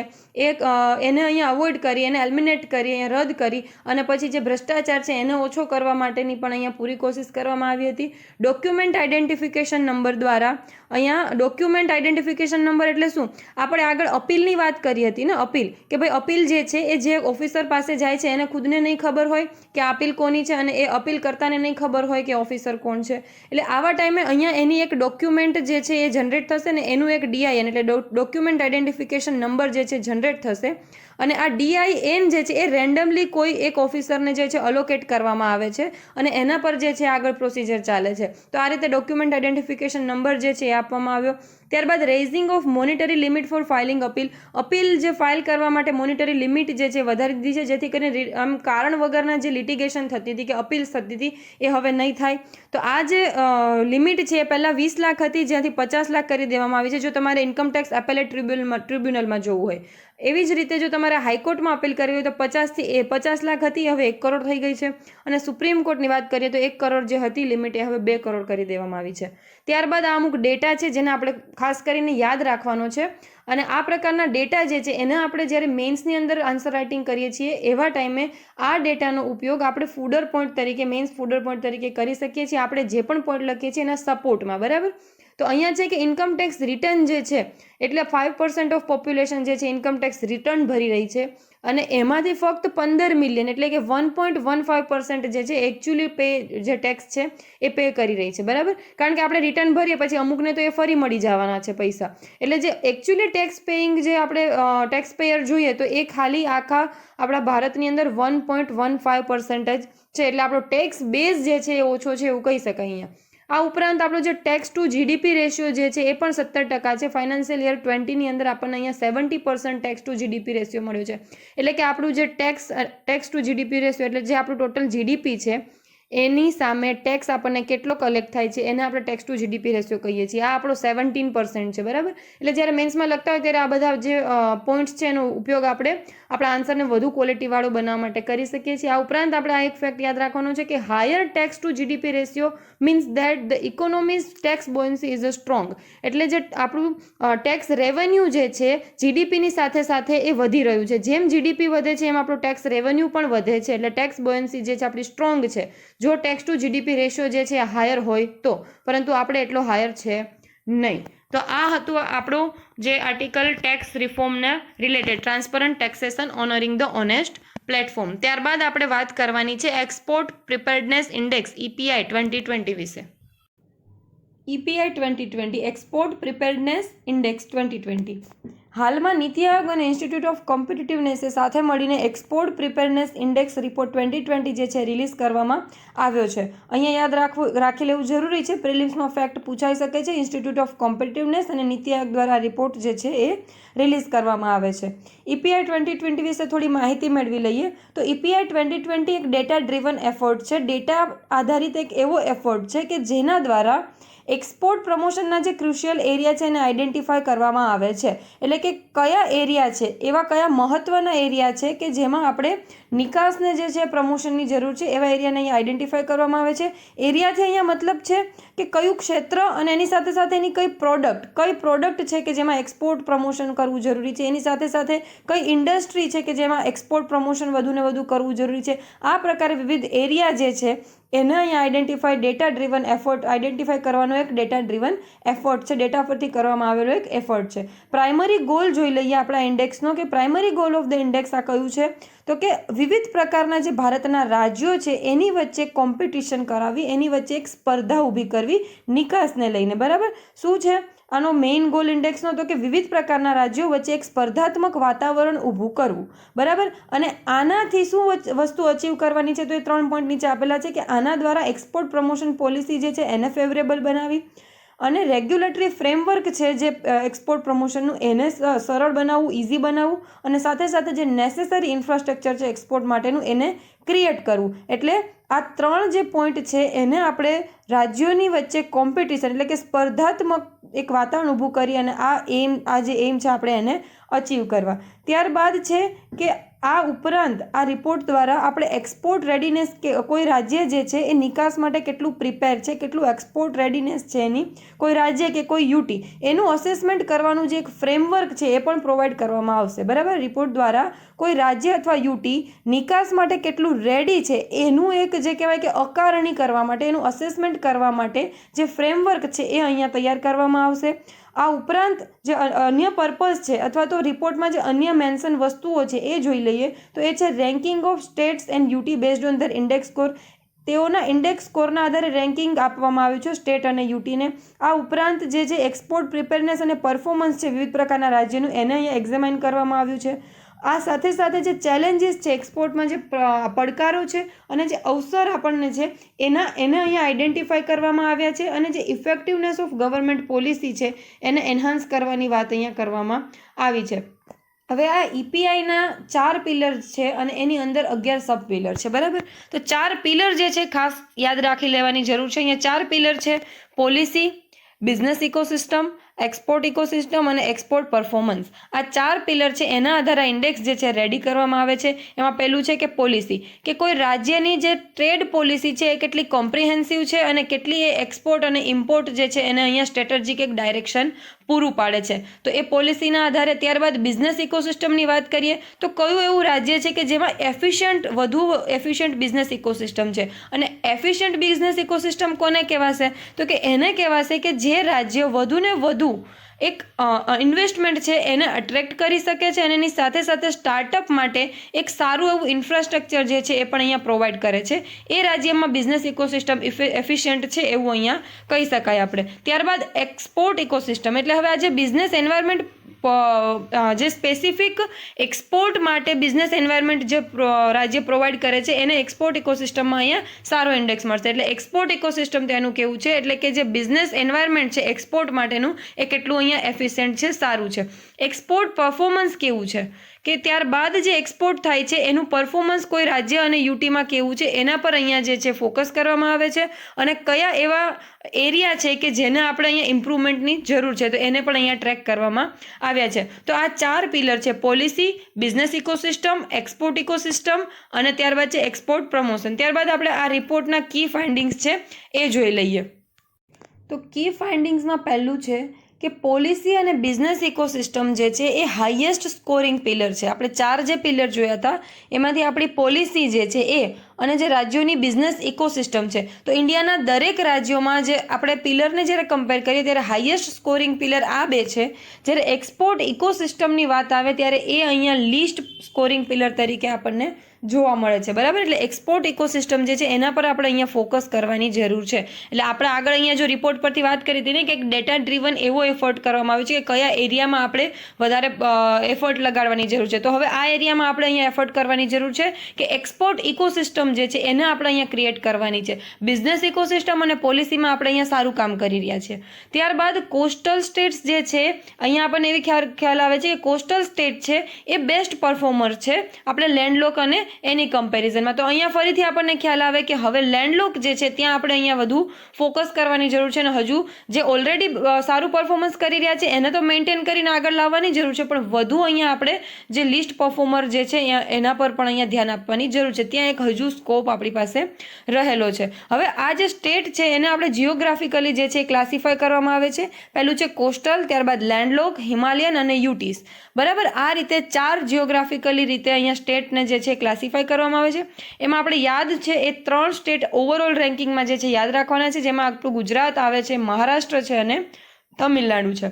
એને અહીંયા અવોઇડ કરી, એને એલિમિનેટ કરી, અહીંયા રદ કરી અને પછી જે ભ્રષ્ટાચાર છે એને ઓછો કરવા માટેની પણ અહીંયા પૂરી કોશિશ કરવામાં આવી હતી. ડોક્યુમેન્ટ આઇડેન્ટિફિકેશન નંબર દ્વારા અહીંયા ડોક્યુમેન્ટ આઇડેન્ટિફિકેશન નંબર એટલે શું? આપણે આગળ અપીલની વાત કરી હતી ને, અપીલ, કે ભાઈ અપીલ જે છે એ જે ઓફિસર પાસે જાય છે એને ખુદને નહીં ખબર હોય કે અપીલ કોની છે અને એ અપીલ કરતાને નહીં ખબર હોય કે ઓફિસર કોણ છે. એટલે આવા ટાઈમે અહીંયા એની એક ડોક્યુમેન્ટ જે છે એ જનરેટ થશે ને, એનું એક DIN એટલે ડોક્યુમેન્ટ આઇડેન્ટિફિકેશન નંબર જે છે જનરેટ થશે અને આ DIN જે છે એ રેન્ડમલી કોઈ એક ઓફિસરને જે છે અલોકેટ કરવામાં આવે છે અને એના પર જે છે આગળ પ્રોસિજર ચાલે છે. તો આ રીતે ડોક્યુમેન્ટ આઇડેન્ટિફિકેશન નંબર જે છે એ આપવામાં આવ્યો. ત્યારબાદ raising of monetary limit for filing appeal. Appeal જે ફાઇલ કરવા માટે મોનિટરી લિમિટ જે છે વધારી દીધી છે, જેથી કરીને આમ કારણ વગરના જે લિટિગેશન થતી હતી કે અપીલ્સ થતી હતી એ હવે નહીં થાય. તો આ જે લિમિટ છે એ પહેલાં 20 લાખ હતી, જ્યાંથી 50 લાખ કરી દેવામાં આવી છે જો તમારે ઇન્કમટેક્સ એપેલેટ ટ્રિબ્યુનલમાં જવું હોય. એવી જ રીતે જો તમારે હાઈકોર્ટમાં અપીલ કરવી હોય તો 50 લાખ હતી, હવે 1 કરોડ થઈ ગઈ છે. અને સુપ્રીમ કોર્ટની વાત કરીએ તો 1 કરોડ જે હતી લિમિટ એ હવે 2 કરોડ કરી દેવામાં આવી છે. ત્યારબાદ આ અમુક ડેટા છે જેને આપણે ખાસ કરીને યાદ રાખવાનો છે અને આ પ્રકારના ડેટા જે છે એને આપણે જ્યારે મેન્સની અંદર આન્સર રાઇટિંગ કરીએ છીએ એવા ટાઈમે આ ડેટાનો ઉપયોગ આપણે ફૂડર પોઈન્ટ તરીકે, મેન્સ ફૂડર પોઈન્ટ તરીકે કરી શકીએ છીએ. આપણે જે પણ પોઈન્ટ લખીએ છીએ એના સપોર્ટમાં. બરાબર, તો અહીંયા છે કે ઇન્કમ ટેક્સ રિટર્ન જે છે એટલે 5% ઓફ પોપ્યુલેશન જે છે ઇન્કમ ટેક્સ રિટર્ન ભરી રહી છે અને એમાંથી ફક્ત 15 મિલિયન એટલે કે 1.15% જે છે એકચ્યુઅલી પે જે ટેક્સ છે એ પે કરી રહી છે. બરાબર, કારણ કે આપણે રિટર્ન ભરીએ પછી અમુકને તો એ ફરી મળી જવાના છે પૈસા. એટલે જે એકચ્યુઅલી ટેક્સ પેઇંગ જે આપણે ટેક્સ પેયર જોઈએ તો એ ખાલી આખા આપણા ભારતની અંદર 1.15% છે. એટલે આપણો ટેક્સ બેઝ જે છે એ ઓછો છે એવું કહી શકાય અહીંયા. આ ઉપરાંત આપણો જે ટેક્સ ટુ GDP રેશિયો જે છે એ પણ 17% છે. ફાઇનાન્શિયલ યર 20ની અંદર આપણને અહીંયા 70% ટેક્સ ટુ GDP રેશિયો મળ્યો છે. એટલે કે આપણું જે ટેક્સ ટુ GDP રેશિયો એટલે જે આપણું ટોટલ GDP છે એની સામે ટેક્સ આપણને કેટલો કલેક્ટ થાય છે એને આપણે ટેક્સ ટુ GDP રેશિયો કહીએ છીએ. આ આપણો 17% છે. બરાબર, એટલે જ્યારે મેન્સમાં લખતા હોય ત્યારે આ બધા જે પોઈન્ટ્સ છે એનો ઉપયોગ આપણે આપણા આન્સરને વધુ ક્વોલિટીવાળો બનાવવા માટે કરી શકીએ છીએ. આ ઉપરાંત આપણે આ એક ફેક્ટ યાદ રાખવાનો છે કે higher tax to GDP ratio means that the economy's tax buoyancy is a strong. એટલે જે આપણું ટેક્સ રેવન્યુ જે છે GDPની સાથે સાથે એ વધી રહ્યું છે. જેમ GDP વધે છે એમ આપણું ટેક્સ રેવન્યુ પણ વધે છે. એટલે ટેક્સ બોયન્સી જે છે આપણી સ્ટ્રોંગ છે જો ટેક્સ ટુ GDP રેશિયો જે છે હાયર હોય તો, પરંતુ આપણે એટલો હાયર છે નહીં. તો આ હતું આપણું જે આર્ટિકલ ટેક્સ રિફોર્મને related, transparent taxation honouring the honest platform. ત્યારબાદ આપણે વાત કરવાની છે એક્સપોર્ટ પ્રિપેર્ડનેસ ઇન્ડેક્સ EPI 2020 વિશે. EPI 2020 એક્સપોર્ટ પ્રિપેર્ડનેસ ઇન્ડેક્સ 2020 હાલમાં નીતિ આયોગ અને ઇન્સ્ટિટ્યૂટ ઓફ કોમ્પિટિટિવનેસે સાથે મળીને એક્સપોર્ટ પ્રિપેર્ડનેસ ઇન્ડેક્સ રિપોર્ટ 2020 જે છે રિલીઝ કરવામાં આવ્યો છે. અહીંયા યાદ રાખી લેવું જરૂરી છે, પ્રિલિમ્સમાં ફેક્ટ પૂછાઈ શકે છે. ઇન્સ્ટિટ્યૂટ ઓફ કોમ્પિટિટિવનેસ અને નીતિ આયોગ દ્વારા રિપોર્ટ જે છે એ રિલીઝ કરવામાં આવે છે. EPI 2020 વિશે થોડી માહિતી મેળવી લઈએ તો EPI 2020 એક ડેટા ડ્રીવન એફર્ટ છે. ડેટા આધારિત એક એવો એફર્ટ છે કે જેના દ્વારા એક્સપોર્ટ પ્રમોશનના જે ક્રુશિયલ એરિયા છે એને આઈડેન્ટિફાય કરવામાં આવે છે. એટલે કે કયા એરિયા છે, એવા કયા મહત્ત્વના એરિયા છે કે જેમાં આપણે નિકાસને જે છે પ્રમોશનની જરૂર છે એવા એરિયાને અહીંયા આઈડેન્ટિફાઈ કરવામાં આવે છે. એરિયાથી અહીંયા મતલબ છે કે કયું ક્ષેત્ર અને એની સાથે સાથે એની કઈ પ્રોડક્ટ છે કે જેમાં એક્સપોર્ટ પ્રમોશન કરવું જરૂરી છે, એની સાથે સાથે કઈ ઇન્ડસ્ટ્રી છે કે જેમાં એક્સપોર્ટ પ્રમોશન વધુને વધુ કરવું જરૂરી છે. આ પ્રકારે વિવિધ એરિયા જે છે એને અહીંયા આઈડેન્ટિફાઈ કરવાનો એક ડેટા ડ્રીવન એફર્ટ છે, ડેટા પરથી કરવામાં આવેલો એક એફર્ટ છે. પ્રાઇમરી ગોલ જોઈ લઈએ આપણા ઇન્ડેક્સનો કે primary goal of the index આ કયું છે તો કે વિવિધ પ્રકારના જે ભારતના રાજ્યો છે એની વચ્ચે કોમ્પિટિશન કરાવી, એની વચ્ચે એક સ્પર્ધા ઊભી કરવી નિકાસને લઈને. બરાબર, શું છે આનો મેઇન ગોલ ઇન્ડેક્સનો તો કે વિવિધ પ્રકારના રાજ્યો વચ્ચે એક સ્પર્ધાત્મક વાતાવરણ ઊભું કરવું. બરાબર, અને આનાથી શું વસ્તુ અચીવ કરવાની છે તો એ 3 પોઈન્ટ નીચે આપેલા છે કે આના દ્વારા એક્સપોર્ટ પ્રમોશન પોલિસી જે છે એને ફેવરેબલ બનાવી અને રેગ્યુલેટરી ફ્રેમવર્ક છે જે એક્સપોર્ટ પ્રમોશનનું એને સરળ બનાવવું, ઇઝી બનાવવું અને સાથે સાથે જે નેસેસરી ઇન્ફ્રાસ્ટ્રક્ચર છે એક્સપોર્ટ માટેનું એને ક્રિએટ કરવું. એટલે આ 3 જે પોઈન્ટ છે એને આપણે રાજ્યોની વચ્ચે કોમ્પિટિશન એટલે કે સ્પર્ધાત્મક એક વાતાવરણ ઊભું કરી અને આ જે એમ છે આપણે એને અચીવ કરવા. ત્યારબાદ છે કે આ ઉપરાંત આ રિપોર્ટ દ્વારા આપણે એક્સપોર્ટ રેડીનેસ કે કોઈ રાજ્ય જે છે એ નિકાસ માટે કેટલું પ્રિપેર છે, કેટલું એક્સપોર્ટ રેડીનેસ છે એની, કોઈ રાજ્ય કે કોઈ યુટી એનું અસેસમેન્ટ કરવાનું જે એક ફ્રેમવર્ક છે એ પણ પ્રોવાઈડ કરવામાં આવશે. બરાબર, રિપોર્ટ દ્વારા કોઈ રાજ્ય અથવા યુટી નિકાસ માટે કેટલું રેડી છે એનું એક જે કહેવાય કે અકારણી કરવા માટે, એનું અસેસમેન્ટ કરવા માટે જે ફ્રેમવર્ક છે એ અહીંયા તૈયાર કરવામાં આવશે. આ ઉપરાંત જે અન્ય પર્પઝ છે અથવા તો રિપોર્ટમાં જે અન્ય મેન્શન વસ્તુઓ છે એ જોઈ લઈએ તો એ છે ranking of states and UT based on their index score. તેઓના ઇન્ડેક્સ સ્કોરના આધારે રેન્કિંગ આપવામાં આવ્યું છે સ્ટેટ અને યુટીને. આ ઉપરાંત જે એક્સપોર્ટ પ્રિપેરનેસ અને પરફોર્મન્સ છે વિવિધ પ્રકારના રાજ્યનું એને અહીંયા એક્ઝામાઇન કરવામાં આવ્યું છે. આ સાથે સાથે જે ચેલેન્જીસ છે એક્સપોર્ટમાં જે પડકારો છે અને જે અવસર આપણને છે એને અહીંયા આઈડેન્ટિફાઈ કરવામાં આવ્યા છે અને જે ઇફેક્ટિવનેસ ઓફ ગવર્મેન્ટ પોલિસી છે એને એન્હાન્સ કરવાની વાત અહીંયા કરવામાં આવી છે. હવે આ EPIના 4 પિલર છે અને એની અંદર 11 સબ પિલર છે. બરાબર, તો 4 પિલર જે છે ખાસ યાદ રાખી લેવાની જરૂર છે. અહીંયા 4 પિલર છે: policy, business ecosystem, export ecosystem અને એક્સપોર્ટ પરફોર્મન્સ. આ 4 પિલર છે એના આધારે ઇન્ડેક્સ જે છે રેડી કરવામાં આવે છે. એમાં પહેલું છે કે પોલિસી, કે કોઈ રાજ્યની જે ટ્રેડ પોલિસી છે એ કેટલી કોમ્પ્રિહેન્સિવ છે અને કેટલી એ એક્સપોર્ટ અને ઇમ્પોર્ટ જે છે એને અહીંયા સ્ટ્રેટેજિક એક ડાયરેક્શન પૂરું પાડે છે. તો એ પોલિસીના આધારે. ત્યારબાદ બિઝનેસ ઇકોસિસ્ટમની વાત કરીએ તો કયું એવું રાજ્ય છે કે જેમાં વધુ એફિશિયન્ટ બિઝનેસ ઇકોસિસ્ટમ છે. અને એફિશિયન્ટ બિઝનેસ ઇકોસિસ્ટમ કોને કહેવાશે તો કે એને કહેવાશે કે જે રાજ્ય વધુને વધુ એક ઇન્વેસ્ટમેન્ટ છે એને અટ્રેક્ટ કરી શકે છે અને એની સાથે સાથે સ્ટાર્ટઅપ માટે એક સારું એવું ઇન્ફ્રાસ્ટ્રક્ચર જે છે એ પણ અહીંયા પ્રોવાઈડ કરે છે. એ રાજ્યમાં બિઝનેસ ઇકોસિસ્ટમ એફિશિયન્ટ છે એવું અહીંયા કહી શકાય આપણે. ત્યારબાદ એક્સપોર્ટ ઇકોસિસ્ટમ એટલે હવે આ જે બિઝનેસ એન્વાયરમેન્ટ જે સ્પેસિફિક એક્સપોર્ટ માટે બિઝનેસ એન્વાયરમેન્ટ જે રાજ્ય પ્રોવાઈડ કરે છે એને એક્સપોર્ટ ઇકોસિસ્ટમમાં અહીંયા સારો ઇન્ડેક્સ મળશે. એટલે એક્સપોર્ટ ઇકોસિસ્ટમ તેનું કેવું છે એટલે કે જે બિઝનેસ એન્વાયરમેન્ટ છે એક્સપોર્ટ માટેનું એ કેટલું અહીંયા એફિશિયન્ટ છે, સારું છે. એક્સપોર્ટ પરફોર્મન્સ કેવું છે કે ત્યારબાદ જે એક્સપોર્ટ થાય છે એનું પરફોર્મન્સ કોઈ રાજ્ય અને યુટીમાં કેવું છે એના પર અહીંયા જે છે ફોકસ કરવામાં આવે છે અને કયા એવા એરિયા છે કે જેને આપણે અહીંયા ઇમ્પ્રુવમેન્ટની જરૂર છે તો એને પણ અહીંયા ટ્રેક કરવામાં આવ્યા છે. તો આ 4 પિલર છે: policy, business ecosystem, export ecosystem અને ત્યારબાદ છે એક્સપોર્ટ પ્રમોશન. ત્યારબાદ આપણે આ રિપોર્ટના કી ફાઇન્ડિંગ્સ છે એ જોઈ લઈએ. તો કી ફાઇન્ડિંગ્સમાં પહેલું છે કે પોલિસી અને બિઝનેસ ઇકોસિસ્ટમ જે છે એ હાઈએસ્ટ સ્કોરિંગ પિલર છે. આપણે 4 જે પિલર જોયા હતા એમાંથી આપણી પોલિસી જે છે એ અને જે રાજ્યોની બિઝનેસ ઇકોસિસ્ટમ છે તો ઇન્ડિયાના દરેક રાજ્યોમાં જે આપણે પિલરને જ્યારે કમ્પેર કરીએ ત્યારે હાઈએસ્ટ સ્કોરિંગ પિલર આ 2 છે. જ્યારે એક્સપોર્ટ ઇકોસિસ્ટમની વાત આવે ત્યારે એ અહીંયા લીસ્ટ સ્કોરિંગ પિલર તરીકે આપણને જોવા મળે છે. બરાબર, એટલે એક્સપોર્ટ ઇકોસિસ્ટમ જે છે એના પર આપણે અહીંયા ફોકસ કરવાની જરૂર છે. એટલે આપણે આગળ અહીંયા જો રિપોર્ટ પરથી વાત કરી હતી ને કે એક ડેટા ડ્રીવન એવો એફર્ટ કરવામાં આવ્યો છે કે કયા એરિયામાં આપણે વધારે એફર્ટ લગાડવાની જરૂર છે. તો હવે આ એરિયામાં આપણે અહીંયા એફર્ટ કરવાની જરૂર છે કે એક્સપોર્ટ ઇકોસિસ્ટમ ઇકોસિસ્ટમ જે છે એને આપણે અહીંયા ક્રિએટ કરવાની છે. બિઝનેસ ઇકોસિસ્ટમ અને પોલિસીમાં આપણે અહીંયા સારું કામ કરી રહ્યા છીએ. ત્યારબાદ કોસ્ટલ સ્ટેટ્સ જે છે, અહીંયા આપણને એવી ખ્યાલ આવે છે કે કોસ્ટલ સ્ટેટ છે એ બેસ્ટ પરફોર્મર છે આપણે લેન્ડલોક અને એની કમ્પેરિઝનમાં. તો અહીંયા ફરીથી આપણને ખ્યાલ આવે કે હવે લેન્ડલોક જે છે ત્યાં આપણે અહીંયા વધુ ફોકસ કરવાની જરૂર છે, અને હજુ જે ઓલરેડી સારું પરફોર્મન્સ કરી રહ્યા છે એને તો મેન્ટેન કરીને આગળ લાવવાની જરૂર છે, પણ વધુ અહીંયા આપણે જે લિસ્ટ પરફોર્મર જે છે એના પર પણ અહીંયા ધ્યાન આપવાની જરૂર છે. ત્યાં એક હજુ સ્કોપ આપણી પાસે રહેલો છે. હવે આ જે સ્ટેટ છે એને આપણે જીઓગ્રાફિકલી જે છે ક્લાસિફાય કરવામાં આવે છે. પહેલું છે કોસ્ટલ, ત્યારબાદ લેન્ડલોક, હિમાલયન અને યુટીસ. બરાબર, આ રીતે 4 જીઓગ્રાફિકલી રીતે અહીંયા સ્ટેટને જે છે ક્લાસિફાય કરવામાં આવે છે. એમાં આપણે યાદ છે એ 3 સ્ટેટ ઓવરઓલ રેન્કિંગમાં જે છે યાદ રાખવાના છે, જેમાં આપણું ગુજરાત આવે છે, મહારાષ્ટ્ર છે અને તમિલનાડુ છે.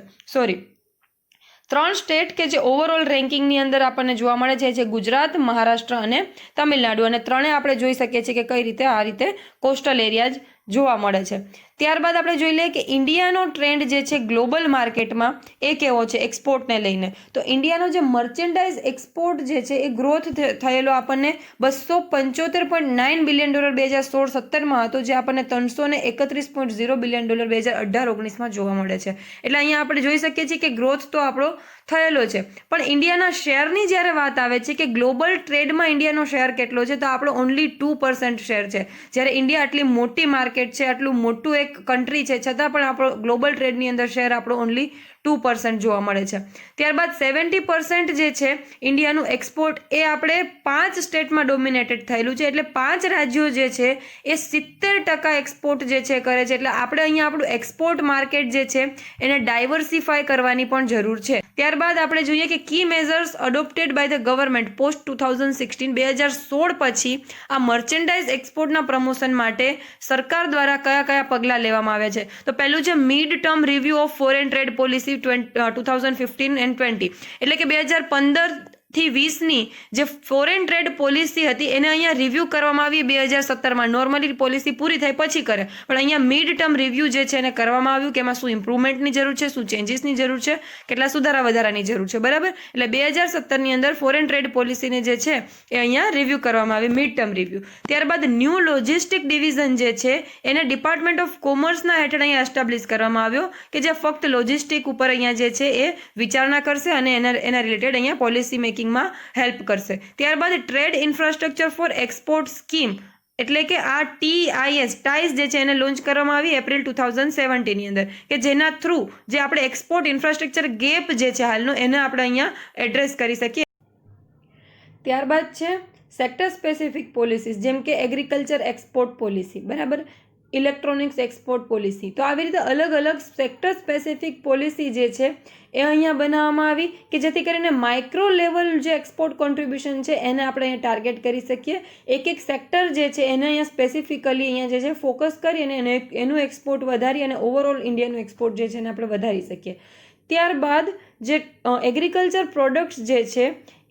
3 સ્ટેટ કે જે ઓવરઓલ રેન્કિંગની અંદર આપણને જોવા મળે છે ગુજરાત, મહારાષ્ટ્ર અને તમિલનાડુ, અને ત્રણે આપણે જોઈ શકીએ છીએ કે કઈ રીતે આ રીતે કોસ્ટલ એરિયા જોવા મળે છે. ત્યારબાદ આપણે જોઈ લઈએ કે ઇન્ડિયાનો ટ્રેન્ડ જે છે ગ્લોબલ માર્કેટમાં એ કેવો છે એક્સપોર્ટને લઈને. તો ઇન્ડિયાનો જે મર્ચેન્ડાઇઝ એક્સપોર્ટ જે છે એ ગ્રોથ થયેલો આપણને $275.9 બિલિયન 2016-17માં હતો, જે આપણને $331.0 બિલિયન 2018-19માં જોવા મળે છે. એટલે અહીંયા આપણે જોઈ શકીએ છીએ કે ગ્રોથ તો આપણો થયેલો છે, પણ ઇન્ડિયાના શેરની જ્યારે વાત આવે છે કે ગ્લોબલ ટ્રેડમાં ઇન્ડિયાનો શેર કેટલો છે, તો આપણો ઓનલી 2% શેર છે. જ્યારે ઇન્ડિયા આટલી મોટી માર્કેટ છે, આટલું મોટું એક કન્ટ્રી છે, છતાં પણ આપણો ગ્લોબલ ટ્રેડની અંદર શેર આપણો ઓનલી 2% જોવા મળે છે. ત્યારબાદ 70% જે છે ઇન્ડિયાનું એક્સપોર્ટ એ આપણે 5 સ્ટેટમાં ડોમિનેટેડ થયેલું છે. એટલે 5 રાજ્યો જે છે એ 70% એક્સપોર્ટ જે છે કરે છે. એટલે આપણે અહીંયા આપણું એક્સપોર્ટ માર્કેટ જે છે એને ડાયવર્સિફાય કરવાની પણ જરૂર છે. ત્યારબાદ આપણે જોઈએ કે key measures adopted by the government post 2016 2016 પછી આ મર્ચેન્ડાઇઝ એક્સપોર્ટના પ્રમોશન માટે સરકાર દ્વારા કયા કયા પગલાં લેવામાં આવ્યા છે. તો પહેલું છે mid term review of foreign trade policy 2015 and 20, એટલે કે 2015 થી 20ની જે ફોરેન ટ્રેડ પોલિસી હતી એને અહીંયા રિવ્યૂ કરવામાં આવી 2017માં. નોર્મલી પોલિસી પૂરી થાય પછી કરે, પણ અહીંયા મિડ ટર્મ રિવ્યૂ જે છે એને કરવામાં આવ્યું કે એમાં શું ઇમ્પ્રુવમેન્ટની જરૂર છે, શું ચેન્જીસની જરૂર છે, કેટલા સુધારા વધારાની જરૂર છે. બરાબર, એટલે 2017ની અંદર ફોરેન ટ્રેડ પોલિસીને જે છે એ અહીંયા રિવ્યૂ કરવામાં આવી, મિડ ટર્મ રિવ્યૂ. ત્યારબાદ ન્યૂ લોજિસ્ટિક ડિવિઝન જે છે એને ડિપાર્ટમેન્ટ ઓફ કોમર્સના હેઠળ અહીંયા એસ્ટાબ્લિશ કરવામાં આવ્યો કે જે ફક્ત લોજિસ્ટિક ઉપર અહીંયા જે છે એ વિચારણા કરશે અને એના રિલેટેડ અહીંયા પોલિસી મેકિંગમાં હેલ્પ કરશે. ત્યારબાદ trade infrastructure for export scheme, એટલે કે આ ટાઈસ જે છે એને લોન્ચ કરવામાં આવી એપ્રિલ 2017 ની અંદર, કે જેના થ્રુ જે આપણે એક્સપોર્ટ ઇન્ફ્રાસ્ટ્રક્ચર ગેપ જે છે હાલનો એને આપણે અહીંયા એડ્રેસ કરી શકીએ. ત્યારબાદ છે સેક્ટર સ્પેસિફિક પોલિસીસ, જેમ કે એગ્રીકલ્ચર એક્સપોર્ટ પોલિસી, બરાબર, ઇલેક્ટ્રોનિક્સ એક્સપોર્ટ પોલિસી. તો આવી રીતે અલગ અલગ સેક્ટર સ્પેસિફિક પોલિસી જે છે એ અહીંયા બનાવવામાં આવી કે જેથી કરીને માઇક્રો લેવલ જે એક્સપોર્ટ કોન્ટ્રીબ્યુશન છે એને આપણે અહીંયા ટાર્ગેટ કરી શકીએ. એક એક સેક્ટર જે છે એને અહીંયા સ્પેસિફિકલી અહીંયા જે છે ફોકસ કરી અને એનું એક્સપોર્ટ વધારી અને ઓવરઓલ ઇન્ડિયાનું એક્સપોર્ટ જે છે એને આપણે વધારી શકીએ. ત્યારબાદ જે એગ્રીકલ્ચર પ્રોડક્ટ્સ જે છે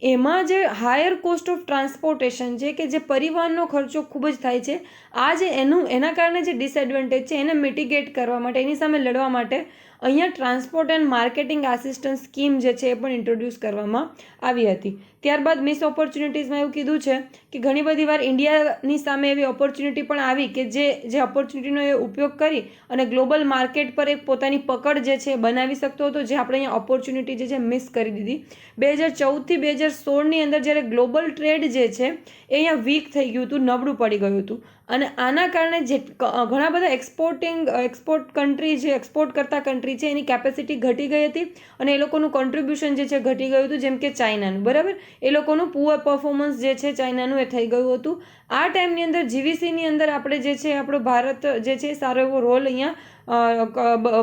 એમાં જે હાયર કોસ્ટ ઓફ ટ્રાન્સપોર્ટેશન છે કે જે પરિવહનનો ખર્ચો ખૂબ જ થાય છે, આ જે એના કારણે જે ડિસએડવાન્ટેજ છે એને મિટિગેટ કરવા માટે, એની સામે લડવા માટે અહીંયા transport and marketing assistance scheme જે છે એ પણ ઇન્ટ્રોડ્યુસ કરવામાં આવી હતી. ત્યારબાદ મિસ ઓપોર્ચ્યુનિટીઝમાં એવું કીધું છે કે ઘણી બધી વાર ઇન્ડિયાની સામે એવી ઓપોર્ચ્યુનિટી પણ આવી કે જે ઓપોર્ચ્યુનિટીનો એ ઉપયોગ કરી અને ગ્લોબલ માર્કેટ પર એક પોતાની પકડ જે છે બનાવી શકતો હતો, જે આપણે અહીંયા ઓપોર્ચ્યુનિટી જે છે મિસ કરી દીધી. 2014 થી 2016ની અંદર જ્યારે ગ્લોબલ ટ્રેડ જે છે એ અહીંયા વીક થઈ ગયું હતું, નબળું પડી ગયું હતું, અને આના કારણે જે ઘણા બધા એક્સપોર્ટ કન્ટ્રી જે એક્સપોર્ટ કરતા કન્ટ્રી છે એની કેપેસિટી ઘટી ગઈ હતી અને એ લોકોનું કોન્ટ્રીબ્યુશન જે છે ઘટી ગયું હતું, જેમ કે ચાઇનાનું. બરાબર, એ લોકોનું પુઅર પરફોર્મન્સ જે છે ચાઇનાનું એ થઈ ગયું હતું. આ ટાઈમની અંદર જીવીસીની અંદર આપણે જે છે આપણો ભારત જે છે સારો એવો રોલ અહીંયા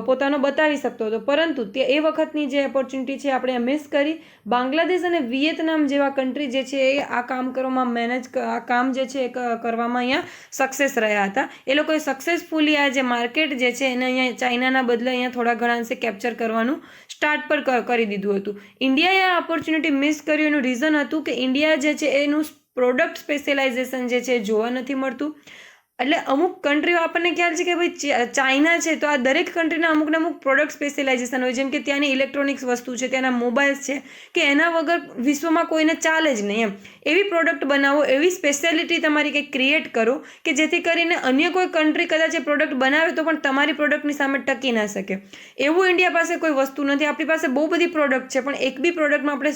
પોતાનો બતાવી શકતો હતો, પરંતુ એ વખતની જે ઓપોર્ચ્યુનિટી છે આપણે મિસ કરી. બાંગ્લાદેશ અને વિયેતનામ જેવા કન્ટ્રી જે છે એ આ કામ કરવામાં આ કામ જે છે એ કરવામાં અહીંયા સક્સેસ રહ્યા હતા. એ લોકોએ સક્સેસફુલી આ જે માર્કેટ જે છે એને અહીંયા ચાઇનાના બદલે અહીંયા થોડા ઘણા અંશે કેપ્ચર કરવાનું સ્ટાર્ટ પર કરી દીધું હતું. ઇન્ડિયાએ આ ઓપોર્ચ્યુનિટી મિસ કર્યું એનું રીઝન હતું કે ઇન્ડિયા જે છે એનું પ્રોડક્ટ સ્પેશિયલાઇઝેશન જે છે જોવા નથી મળતું. એટલે અમુક કન્ટ્રીઓ આપણને ખ્યાલ છે કે ભાઈ ચાઇના છે, તો આ દરેક કન્ટ્રીના અમુક ને અમુક પ્રોડક્ટ સ્પેશિયલાઇઝેશન હોય, જેમ કે ત્યાંની ઇલેક્ટ્રોનિક્સ વસ્તુ છે, ત્યાંના મોબાઈલ્સ છે, કે એના વગર વિશ્વમાં કોઈને ચાલે જ નહીં એમ. એવી પ્રોડક્ટ બનાવો, એવી સ્પેશિયાલિટી તમારી કંઈક ક્રિએટ કરો કે જેથી કરીને અન્ય કોઈ કન્ટ્રી કદાચ એ પ્રોડક્ટ બનાવે તો પણ તમારી પ્રોડક્ટની સામે ટકી ના શકે. એવું ઇન્ડિયા પાસે કોઈ વસ્તુ નથી. આપણી પાસે બહુ બધી પ્રોડક્ટ છે, પણ એક બી પ્રોડક્ટમાં આપણે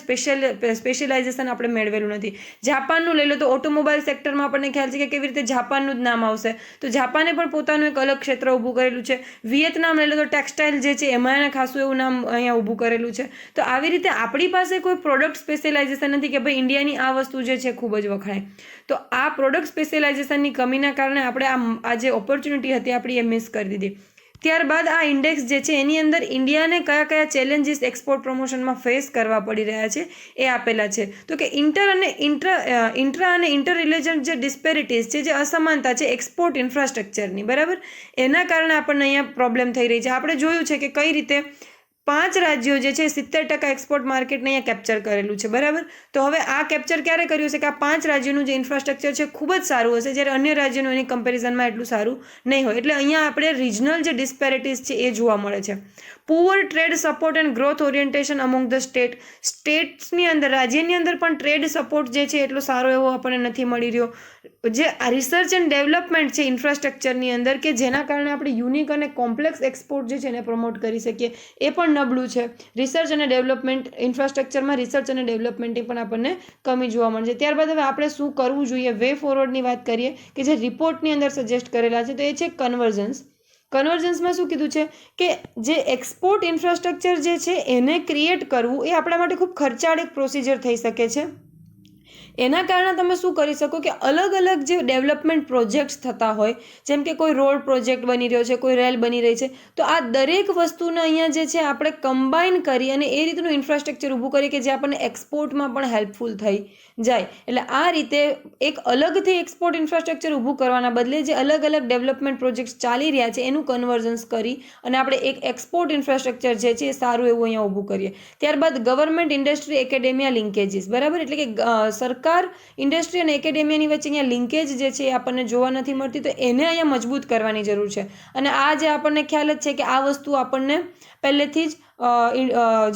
સ્પેશિયલાઇઝેશન આપણે મેળવેલું નથી. જાપાનનું લઈ લો તો ઓટોમોબાઈલ સેક્ટરમાં આપણને ખ્યાલ છે કે કેવી રીતે જાપાનનું જ નામ આવશે, તો જાપાને પણ પોતાનું એક અલગ ક્ષેત્ર ઊભું કરેલું છે. વિયેતનામ લઈ લો તો ટેક્સટાઇલ જે છે એમાં એને ખાસું એવું નામ અહીંયા ઊભું કરેલું છે. તો આવી રીતે આપણી પાસે કોઈ પ્રોડક્ટ સ્પેશિયલાઇઝેશન નથી કે ભાઈ ઇન્ડિયાની આ વસ્તુ જે છે ખૂબ જ વખણાય. તો આ પ્રોડક્ટ સ્પેશિયલાઇઝેશનની કમીના કારણે આપણે આ જે ઓપોર્ચ્યુનિટી હતી આપણી એ મિસ કરી દીધી. ત્યારબાદ આ ઇન્ડેક્સ જે છે એની અંદર ઇન્ડિયાને કયા કયા ચેલેન્જીસ એક્સપોર્ટ પ્રમોશનમાં ફેસ કરવા પડી રહ્યા છે એ આપેલા છે. તો કે ઇન્ટ્રા અને ઇન્ટર રિલેશન જે ડિસ્પેરિટીઝ છે, જે અસમાનતા છે એક્સપોર્ટ ઇન્ફ્રાસ્ટ્રક્ચરની, બરાબર, એના કારણે આપણને અહીંયા પ્રોબ્લેમ થઈ રહી છે. આપણે જોયું છે કે કઈ રીતે 5 રાજ્યો જે છે 70% એક્સપોર્ટ માર્કેટને અહીંયા કેપ્ચર કરેલું છે, બરાબર. તો હવે આ કેપ્ચર ક્યારે કર્યું છે કે આ 5 રાજ્યોનું જે ઇન્ફ્રાસ્ટ્રક્ચર છે ખૂબ જ સારું હશે, જ્યારે અન્ય રાજ્યોનું એની કમ્પેરિઝનમાં એટલું સારું નહીં હોય. એટલે અહીંયા આપણે રિજનલ જે ડિસ્પેરિટીઝ છે એ જોવા મળે છે. Poor trade support and growth orientation among the સ્ટેટ્સની અંદર, રાજ્યની અંદર પણ ટ્રેડ સપોર્ટ જે છે એટલો સારો એવો આપણને નથી મળી રહ્યો. જે રિસર્ચ એન્ડ ડેવલપમેન્ટ છે ઇન્ફ્રાસ્ટ્રક્ચરની અંદર, કે જેના કારણે આપણે યુનિક અને કોમ્પ્લેક્સ એક્સપોર્ટ જે છે એને પ્રમોટ કરી શકીએ, એ પણ નબળું છે. રિસર્ચ અને ડેવલપમેન્ટ ઇન્ફ્રાસ્ટ્રક્ચરમાં રિસર્ચ અને ડેવલપમેન્ટની પણ આપણને કમી જોવા મળે છે. ત્યારબાદ હવે આપણે શું કરવું જોઈએ, વે ફોરવર્ડની વાત કરીએ કે જે રિપોર્ટની અંદર સજેસ્ટ કરેલા છે, તો એ છે કન્વર્જન્સ. કન્વર્જન્સમાં શું કીધું છે કે જે એક્સપોર્ટ ઇન્ફ્રાસ્ટ્રક્ચર જે છે એને ક્રિએટ કરવું એ આપણા માટે ખૂબ ખર્ચાળ એક પ્રોસિજર થઈ શકે છે. એના કારણે તમે શું કરી શકો કે અલગ અલગ જે ડેવલપમેન્ટ પ્રોજેક્ટ્સ થતા હોય, જેમ કે કોઈ રોડ પ્રોજેક્ટ બની રહ્યો છે, કોઈ રેલ બની રહી છે, તો આ દરેક વસ્તુને અહીંયા જે છે આપણે કમ્બાઈન કરી અને એ રીતનું ઇન્ફ્રાસ્ટ્રક્ચર ઊભું કરીએ કે જે આપણને એક્સપોર્ટમાં પણ હેલ્પફુલ થઈ જાય. એટલે આ રીતે એક અલગથી એક્સપોર્ટ ઇન્ફ્રાસ્ટ્રક્ચર ઊભું કરવાના બદલે જે અલગ અલગ ડેવલપમેન્ટ પ્રોજેક્ટ્સ ચાલી રહ્યા છે એનું કન્વર્જન્સ કરી અને આપણે એક એક્સપોર્ટ ઇન્ફ્રાસ્ટ્રક્ચર જે છે એ સારું એવું અહીંયા ઊભું કરીએ. ત્યારબાદ ગવર્મેન્ટ ઇન્ડસ્ટ્રી એકેડેમિયા લિંકેજીસ, બરાબર, એટલે કે સરકાર, ઇન્ડસ્ટ્રી અને એકેડેમિયાની વચ્ચે અહીંયા લિંકેજ જે છે એ આપણને જોવા નથી મળતી, તો એને અહીંયા મજબૂત કરવાની જરૂર છે. અને આ જે આપણને ખ્યાલ જ છે કે આ વસ્તુ આપણને પહેલેથી જ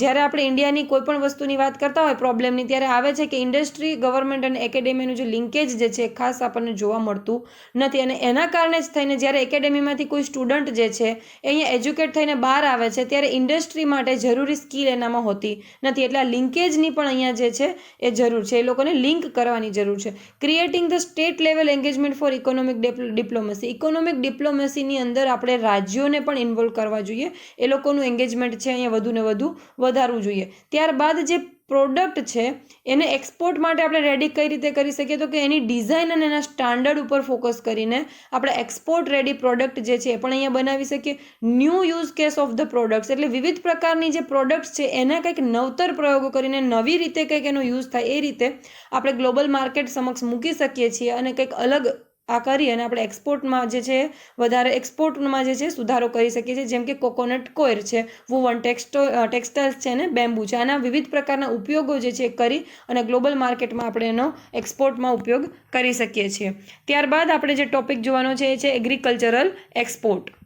જ્યારે આપણે ઇન્ડિયાની કોઈ પણ વસ્તુની વાત કરતા હોય પ્રોબ્લેમની, ત્યારે આવે છે કે ઇન્ડસ્ટ્રી, ગવર્મેન્ટ અને એકેડેમીનું જે લિંકેજ જે છે ખાસ આપણને જોવા મળતું નથી. અને એના કારણે જ થઈને જ્યારે એકેડેમીમાંથી કોઈ સ્ટુડન્ટ જે છે એ અહીંયા એજ્યુકેટ થઈને બહાર આવે છે ત્યારે ઇન્ડસ્ટ્રી માટે જરૂરી સ્કિલ એનામાં હોતી નથી. એટલે આ લિંકેજની પણ અહીંયા જે છે એ જરૂર છે, એ લોકોને લિંક કરવાની જરૂર છે. Creating the state level engagement for economic diplomacy. Economic ડિપ્લોમસીની અંદર આપણે રાજ્યોને પણ ઇન્વોલ્વ કરવા જોઈએ, એ લોકોનું એન્ગેજમેન્ટ છે અહીંયા વધુ ને વધુ વધારવું જોઈએ. ત્યારબાદ જે પ્રોડક્ટ છે એને એક્સપોર્ટ માટે આપણે રેડી કઈ રીતે કરી શકીએ, તો કે એની ડિઝાઇન અને એના સ્ટાન્ડર્ડ ઉપર ફોકસ કરીને આપણે એક્સપોર્ટ રેડી પ્રોડક્ટ જે છે એ પણ અહીંયા બનાવી શકીએ. New use case of the products, એટલે વિવિધ પ્રકારની જે પ્રોડક્ટ્સ છે એના કંઈક નવતર પ્રયોગો કરીને નવી રીતે કંઈક એનો યુઝ થાય એ રીતે આપણે ગ્લોબલ માર્કેટ સમક્ષ મૂકી શકીએ છીએ અને કંઈક અલગ આ કરી અને આપણે એક્સપોર્ટમાં જે છે વધારે એક્સપોર્ટમાં જે છે સુધારો કરી શકીએ છીએ. જેમ કે કોકોનટ કોયર છે, વુવન ટેક્સટાઇલ્સ છે અને બેમ્બુ છે. આના વિવિધ પ્રકારના ઉપયોગો જે છે કરી અને ગ્લોબલ માર્કેટમાં આપણે એનો એક્સપોર્ટમાં ઉપયોગ કરી શકીએ છીએ. ત્યારબાદ આપણે જે ટોપિક જોવાનો છે એ છે agricultural export.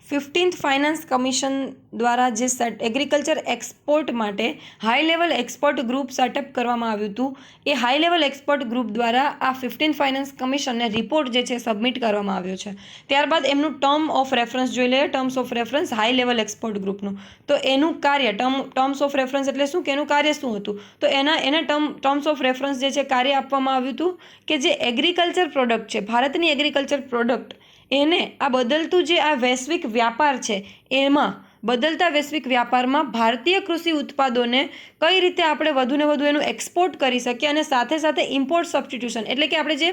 15th finance commission દ્વારા જે એગ્રીકલ્ચર એક્સપોર્ટ માટે high level expert group setup કરવામાં આવ્યું હતું, એ હાઈ લેવલ એક્સપર્ટ ગ્રુપ દ્વારા આ 15th ફાઇનાન્સ કમિશનને રિપોર્ટ જે છે સબમિટ કરવામાં આવ્યો છે. ત્યારબાદ એમનું ટર્મ ઓફ રેફરન્સ જોઈ લઈએ. Terms of reference high level expert ગ્રુપનું, તો એનું કાર્ય ટર્મ્સ ઓફ રેફરન્સ એટલે શું, કે એનું કાર્ય શું હતું, તો એને ટર્મ્સ ઓફ રેફરન્સ જે છે કાર્ય આપવામાં આવ્યું હતું કે જે એગ્રીકલ્ચર પ્રોડક્ટ છે, ભારતની એગ્રીકલ્ચર પ્રોડક્ટ, એને આ બદલતું જે આ વૈશ્વિક વ્યાપાર છે એમાં બદલતા વૈશ્વિક વ્યાપારમાં ભારતીય કૃષિ ઉત્પાદનોને કઈ રીતે આપણે વધુને વધુ એનું એક્સપોર્ટ કરી શકીએ અને સાથે સાથે ઇમ્પોર્ટ સબસ્ટિટ્યુશન, એટલે કે આપણે જે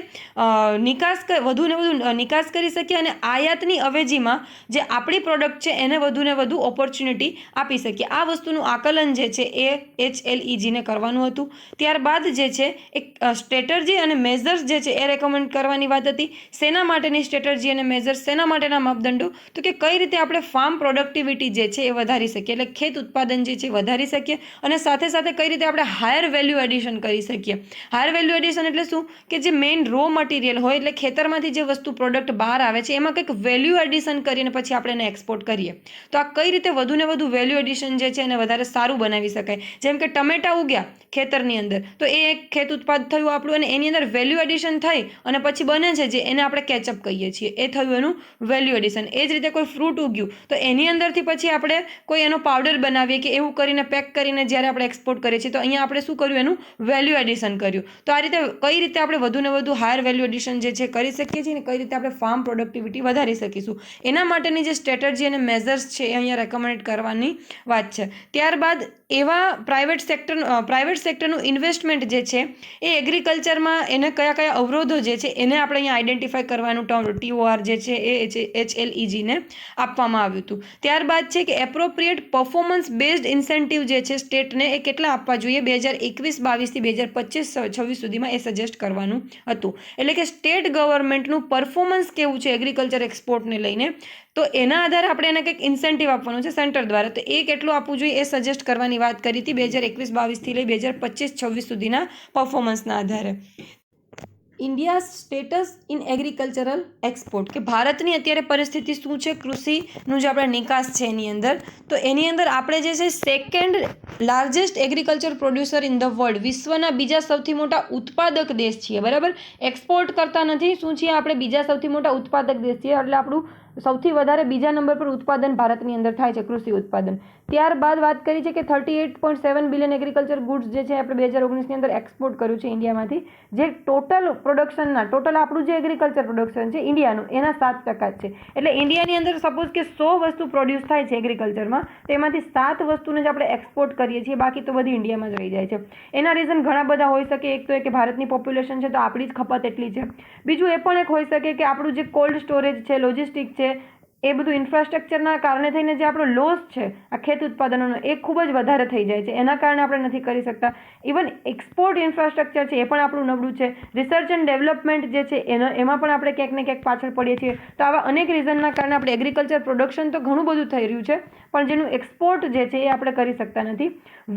વધુને વધુ નિકાસ કરી શકીએ અને આયાતની અવેજીમાં જે આપણી પ્રોડક્ટ છે એને વધુને વધુ ઓપોર્ચ્યુનિટી આપી શકીએ. આ વસ્તુનું આકલન જે છે એ HLEGને કરવાનું હતું. ત્યારબાદ જે છે એક સ્ટ્રેટર્જી અને મેઝર્સ જે છે એ રેકમેન્ડ કરવાની વાત હતી. શેના માટેની સ્ટ્રેટર્જી અને મેઝર્સ, શેના માટેના માપદંડો, તો કે કઈ રીતે આપણે ફાર્મ પ્રોડક્ટિવિટી જે છે એ વધારી શકીએ, એટલે ખેત ઉત્પાદન જે છે વધારી શકીએ, અને સાથે સાથે કઈ રીતે આપણે હાયર વેલ્યુ એડિશન કરી શકીએ. હાયર વેલ્યુ એડિશન એટલે શું કે જે મેઇન રો મટીરિયલ હોય, એટલે ખેતરમાંથી જે વસ્તુ પ્રોડક્ટ બહાર આવે છે એમાં કંઈક વેલ્યુ એડિશન કરીને પછી આપણે એને એક્સપોર્ટ કરીએ. તો આ કઈ રીતે વધુ ને વધુ વેલ્યુ એડિશન જે છે એને વધારે સારું બનાવી શકાય. જેમ કે ટમેટા ઉગ્યા ખેતરની અંદર, તો એ એક ખેત ઉત્પાદ થયું આપણું, અને એની અંદર વેલ્યુ એડિશન થઈ અને પછી બને છે જે એને આપણે કેચઅપ કહીએ છીએ, એ થયું એનું વેલ્યુ એડિશન. એ જ રીતે કોઈ ફ્રૂટ ઉગ્યું તો એની અંદરથી પછી આપણે કોઈ એનો પાવડર બનાવીએ કે એવું કરીને પેક કરીને જ્યારે આપણે એક્સપોર્ટ કરીએ છીએ, તો અહીંયા આપણે શું કર્યું, એનું વેલ્યુ એડિશન કર્યું. તો આ રીતે કઈ રીતે આપણે વધુ ને વધુ હાયર વેલ્યુ એડિશન જે છે કરી શકીએ છીએ, અને કઈ રીતે આપણે ફાર્મ પ્રોડક્ટિવિટી વધારી શકીશું, એના માટેની જે સ્ટ્રેટેજી અને મેઝર્સ છે એ અહીંયા રેકમેન્ડ કરવાની વાત છે. ત્યારબાદ એવા પ્રાઇવેટ સેક્ટરનું ઇન્વેસ્ટમેન્ટ જે છે એ એગ્રીકલ્ચરમાં એને કયા અવરોધો જે છે એને આપણે અહીંયા આઈડેન્ટિફાય કરવાનું TOR જે છે એ HLEG ને આપવામાં આવ્યું હતું. ત્યારબાદ છે કે એપ્રોપ્રિએટ પરફોર્મન્સ બેઝડ ઇન્સેન્ટિવ જે છે સ્ટેટને એ કેટલા આપવા જોઈએ 2021-22 થી 2025-26 સુધીમાં, એ સજેસ્ટ કરવાનું હતું. એટલે કે સ્ટેટ ગવર્મેન્ટનું પરફોર્મન્સ કેવું છે એગ્રીકલ્ચર એક્સપોર્ટને લઈને, તો એના આધારે આપણે એને કંઈક ઇન્સેન્ટિવ આપવાનું છે સેન્ટર દ્વારા, તો એ કેટલું આપવું જોઈએ એ સજેસ્ટ કરવાની વાત કરી હતી 2021-22 થી લઈ 2025-26 સુધીના પરફોર્મન્સના આધારે. India status in agricultural export, કે ભારતની અત્યારે પરિસ્થિતિ શું છે કૃષિનું જે આપણે નિકાસ છે એની અંદર, તો એની અંદર આપણે જે છે second largest agriculture producer in the world, વિશ્વના બીજા સૌથી મોટા ઉત્પાદક દેશ છીએ, બરાબર. એક્સપોર્ટ કરતા નથી, શું છીએ આપણે, બીજા સૌથી મોટા ઉત્પાદક દેશ છીએ, એટલે આપણું સૌથી વધારે બીજા નંબર પર ઉત્પાદન ભારતની અંદર થાય છે, કૃષિ ઉત્પાદન. ત્યારબાદ વાત કરી છે કે 38.7 બિલિયન એગ્રીકલ્ચર ગુડ્સ જે છે આપણે 2019ની અંદર એક્સપોર્ટ કર્યું છે ઇન્ડિયામાંથી, જે ટોટલ પ્રોડક્શનના, ટોટલ આપણું જે એગ્રીકલ્ચર પ્રોડક્શન છે ઇન્ડિયાનું એના 7% છે. એટલે ઇન્ડિયાની અંદર સપોઝ કે 100 વસ્તુ પ્રોડ્યુસ થાય છે એગ્રીકલ્ચરમાં, તેમાંથી 7 વસ્તુને જ આપણે એક્સપોર્ટ કરીએ છીએ, બાકી તો બધી ઇન્ડિયામાં જ રહી જાય છે. એના રીઝન ઘણા બધા હોઈ શકે. એક તો એ કે ભારતની પોપ્યુલેશન છે તો આપણી જ ખપત એટલી છે. બીજું એ પણ એક હોઈ શકે કે આપણું જે કોલ્ડ સ્ટોરેજ છે, લોજિસ્ટિક છે, એ બધું ઇન્ફ્રાસ્ટ્રક્ચરના કારણે થઈને જે આપણો લોસ છે આ ખેત ઉત્પાદનોનો એ ખૂબ જ વધારે થઈ જાય છે, એના કારણે આપણે નથી કરી શકતા. ઇવન એક્સપોર્ટ ઇન્ફ્રાસ્ટ્રક્ચર છે એ પણ આપણું નબળું છે. રિસર્ચ એન્ડ ડેવલપમેન્ટ જે છે એમાં પણ આપણે ક્યાંક ને ક્યાંક પાછળ પડીએ છીએ. તો આવા અનેક રીઝનના કારણે આપણે એગ્રીકલ્ચર પ્રોડક્શન તો ઘણું બધું થઈ રહ્યું છે, પણ જેનું એક્સપોર્ટ જે છે એ આપણે કરી શકતા નથી.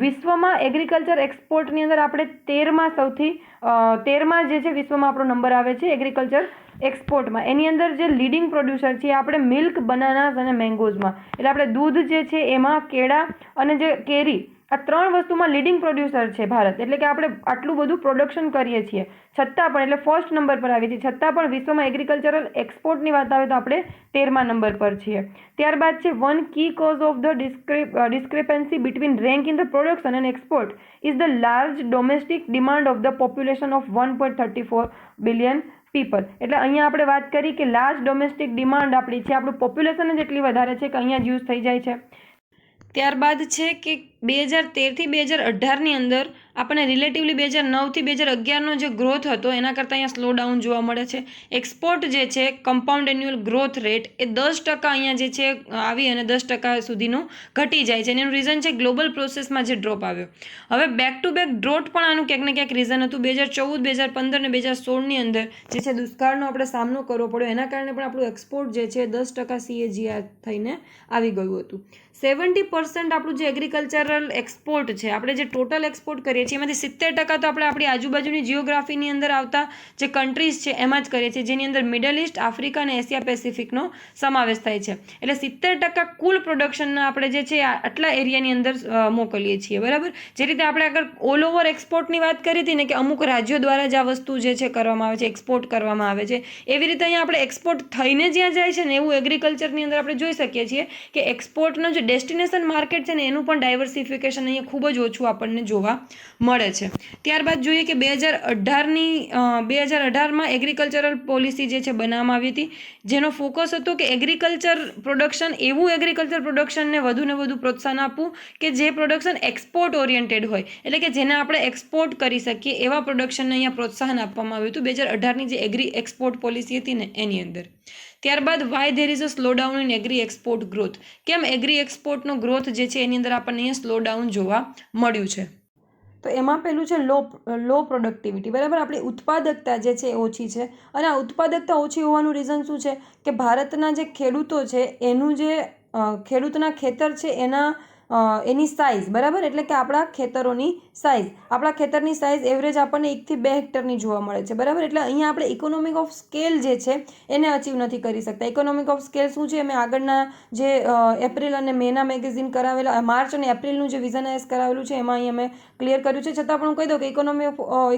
વિશ્વમાં એગ્રીકલ્ચર એક્સપોર્ટની અંદર આપણે 13માં જે છે વિશ્વમાં આપણો નંબર આવે છે એગ્રીકલ્ચર એક્સપોર્ટમાં. એની અંદર જે લીડિંગ પ્રોડ્યુસર છે આપણે મિલ્ક, બનાનાસ અને મેંગોઝમાં, એટલે આપણે દૂધ જે છે એમાં, કેળા અને જે કેરી, આ 3 વસ્તુમાં લીડિંગ પ્રોડ્યુસર છે ભારત. એટલે કે આપણે આટલું બધું પ્રોડક્શન કરીએ છીએ છતાં પણ, એટલે ફર્સ્ટ નંબર પર આવીએ છીએ છતાં પણ વિશ્વમાં એગ્રીકલ્ચરલ એક્સપોર્ટની વાત આવે તો આપણે 13મા નંબર પર છીએ. ત્યારબાદ છે one key cause of the discrepancy between rank in the production and export is the large domestic demand of the population of 1.34 billion people. એટલે અહીંયા આપણે વાત કરી કે લાર્જ ડોમેસ્ટિક ડિમાન્ડ આપણી છે, આપણું પોપ્યુલેશન જ એટલી વધારે છે કે અહીંયા જ યુઝ થઈ જાય છે. ત્યારબાદ છે કે 2013 થી 2018ની અંદર આપણને રિલેટિવલી 2009 થી 2011નો જે ગ્રોથ હતો એના કરતાં અહીંયા સ્લો ડાઉન જોવા મળે છે. એક્સપોર્ટ જે છે કમ્પાઉન્ડ એન્યુઅલ ગ્રોથ રેટ એ 10% અહીંયા જે છે આવી અને 10% સુધીનું ઘટી જાય છે. એનું રીઝન છે ગ્લોબલ પ્રોસેસમાં જે ડ્રોપ આવ્યો. હવે બેક ટુ બેક ડ્રોટ પણ આનું ક્યાંક ને ક્યાંક રીઝન હતું. 2014, 2015 અને 2016ની અંદર જે છે દુષ્કાળનો આપણે સામનો કરવો પડ્યો, એના કારણે પણ આપણું એક્સપોર્ટ જે છે 10% CAGR થઈને આવી ગયું હતું. 70% આપણું જે એગ્રીકલ્ચરલ એક્સપોર્ટ છે, આપણે જે ટોટલ એક્સપોર્ટ કરીએ છીએ એમાંથી 70% તો આપણે આપણી આજુબાજુની જિયોગ્રાફીની અંદર આવતા જે કન્ટ્રીઝ છે એમાં જ કરીએ છીએ, જેની અંદર મિડલ ઇસ્ટ, આફ્રિકા અને એશિયા પેસિફિકનો સમાવેશ થાય છે. એટલે 70% કુલ પ્રોડક્શનના આપણે જે છે આટલા એરિયાની અંદર મોકલીએ છીએ, બરાબર. જે રીતે આપણે આગળ ઓલ ઓવર એક્સપોર્ટની વાત કરી હતી ને કે અમુક રાજ્યો દ્વારા જ આ વસ્તુ જે છે કરવામાં આવે છે, એક્સપોર્ટ કરવામાં આવે છે, એવી રીતે અહીંયા આપણે એક્સપોર્ટ થઈને જ્યાં જાય છે ને એવું એગ્રીકલ્ચરની અંદર આપણે જોઈ શકીએ છીએ કે એક્સપોર્ટનો જે ડેસ્ટિનેશન માર્કેટ છે ને એનું પણ ડાયવર્સિફિકેશન અહીંયા ખૂબ જ ઓછું આપણને જોવા મળે છે. ત્યારબાદ જોઈએ કે 2018માં એગ્રીકલ્ચરલ પોલિસી જે છે બનાવવામાં આવી હતી, જેનો ફોકસ હતો કે એગ્રીકલ્ચર પ્રોડક્શન, એવું એગ્રીકલ્ચર પ્રોડક્શનને વધુને વધુ પ્રોત્સાહન આપવું કે જે પ્રોડક્શન એક્સપોર્ટ ઓરિએન્ટેડ હોય, એટલે કે જેને આપણે એક્સપોર્ટ કરી શકીએ એવા પ્રોડક્શનને અહીંયા પ્રોત્સાહન આપવામાં આવ્યું હતું 2018ની જે એગ્રી એક્સપોર્ટ પોલિસી હતી ને એની અંદર. ત્યારબાદ why there is a slow down in agri export growth, કેમ એગ્રી એક્સપોર્ટનો ગ્રોથ જે છે એની અંદર આપણને અહીંયા સ્લો ડાઉન જોવા મળ્યું છે. તો એમાં પહેલું છે લો પ્રોડક્ટિવિટી, બરાબર. આપણી ઉત્પાદકતા જે છે એ ઓછી છે, અને આ ઉત્પાદકતા ઓછી હોવાનું રીઝન શું છે કે ભારતના જે ખેડૂતો છે એનું જે ખેડૂતના ખેતર છે એની સાઇઝ, બરાબર, એટલે કે આપણા ખેતરોની સાઇઝ, આપણા ખેતરની સાઇઝ એવરેજ આપણને 1 થી 2 હેક્ટરની જોવા મળે છે, બરાબર. એટલે અહીંયા આપણે ઇકોનોમિક ઓફ સ્કેલ જે છે એને અચીવ નથી કરી શકતા. ઇકોનોમિક ઓફ સ્કેલ શું છે? મેં આગળના જે એપ્રિલ અને મેના મેગેઝિન કરાવેલા, માર્ચ અને એપ્રિલનું જે વિઝન કરાવેલું છે એમાં અહીંયા મેં ક્લિયર કર્યું છે. છતાં પણ હું કહી દઉં કે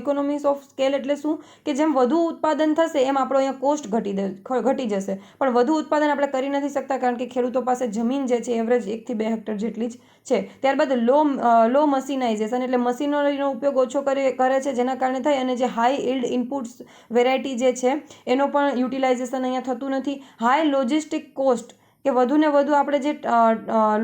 ઇકોનોમિક્સ ઓફ સ્કેલ એટલે શું કે જેમ વધુ ઉત્પાદન થશે એમ આપણો અહીંયા કોસ્ટ ઘટી જશે, પણ વધુ ઉત્પાદન આપણે કરી નથી શકતા કારણ કે ખેડૂતો પાસે જમીન જે છે એવરેજ 1 થી 2 હેક્ટર જેટલી જ છે. ત્યારબાદ લો મશીનાઇઝેશન એટલે મશીનરીનો ઉપયોગ ઓછો કરે છે, જેના કારણે થઈ અને જે હાઈ ઇલ્ડ ઇનપુટ્સ વેરાયટી જે છે એનો પણ યુટિલાઇઝેશન અહીંયા થતું નથી. હાઈ લોજિસ્ટિક કોસ્ટ કે વધુ ને વધુ આપણે જે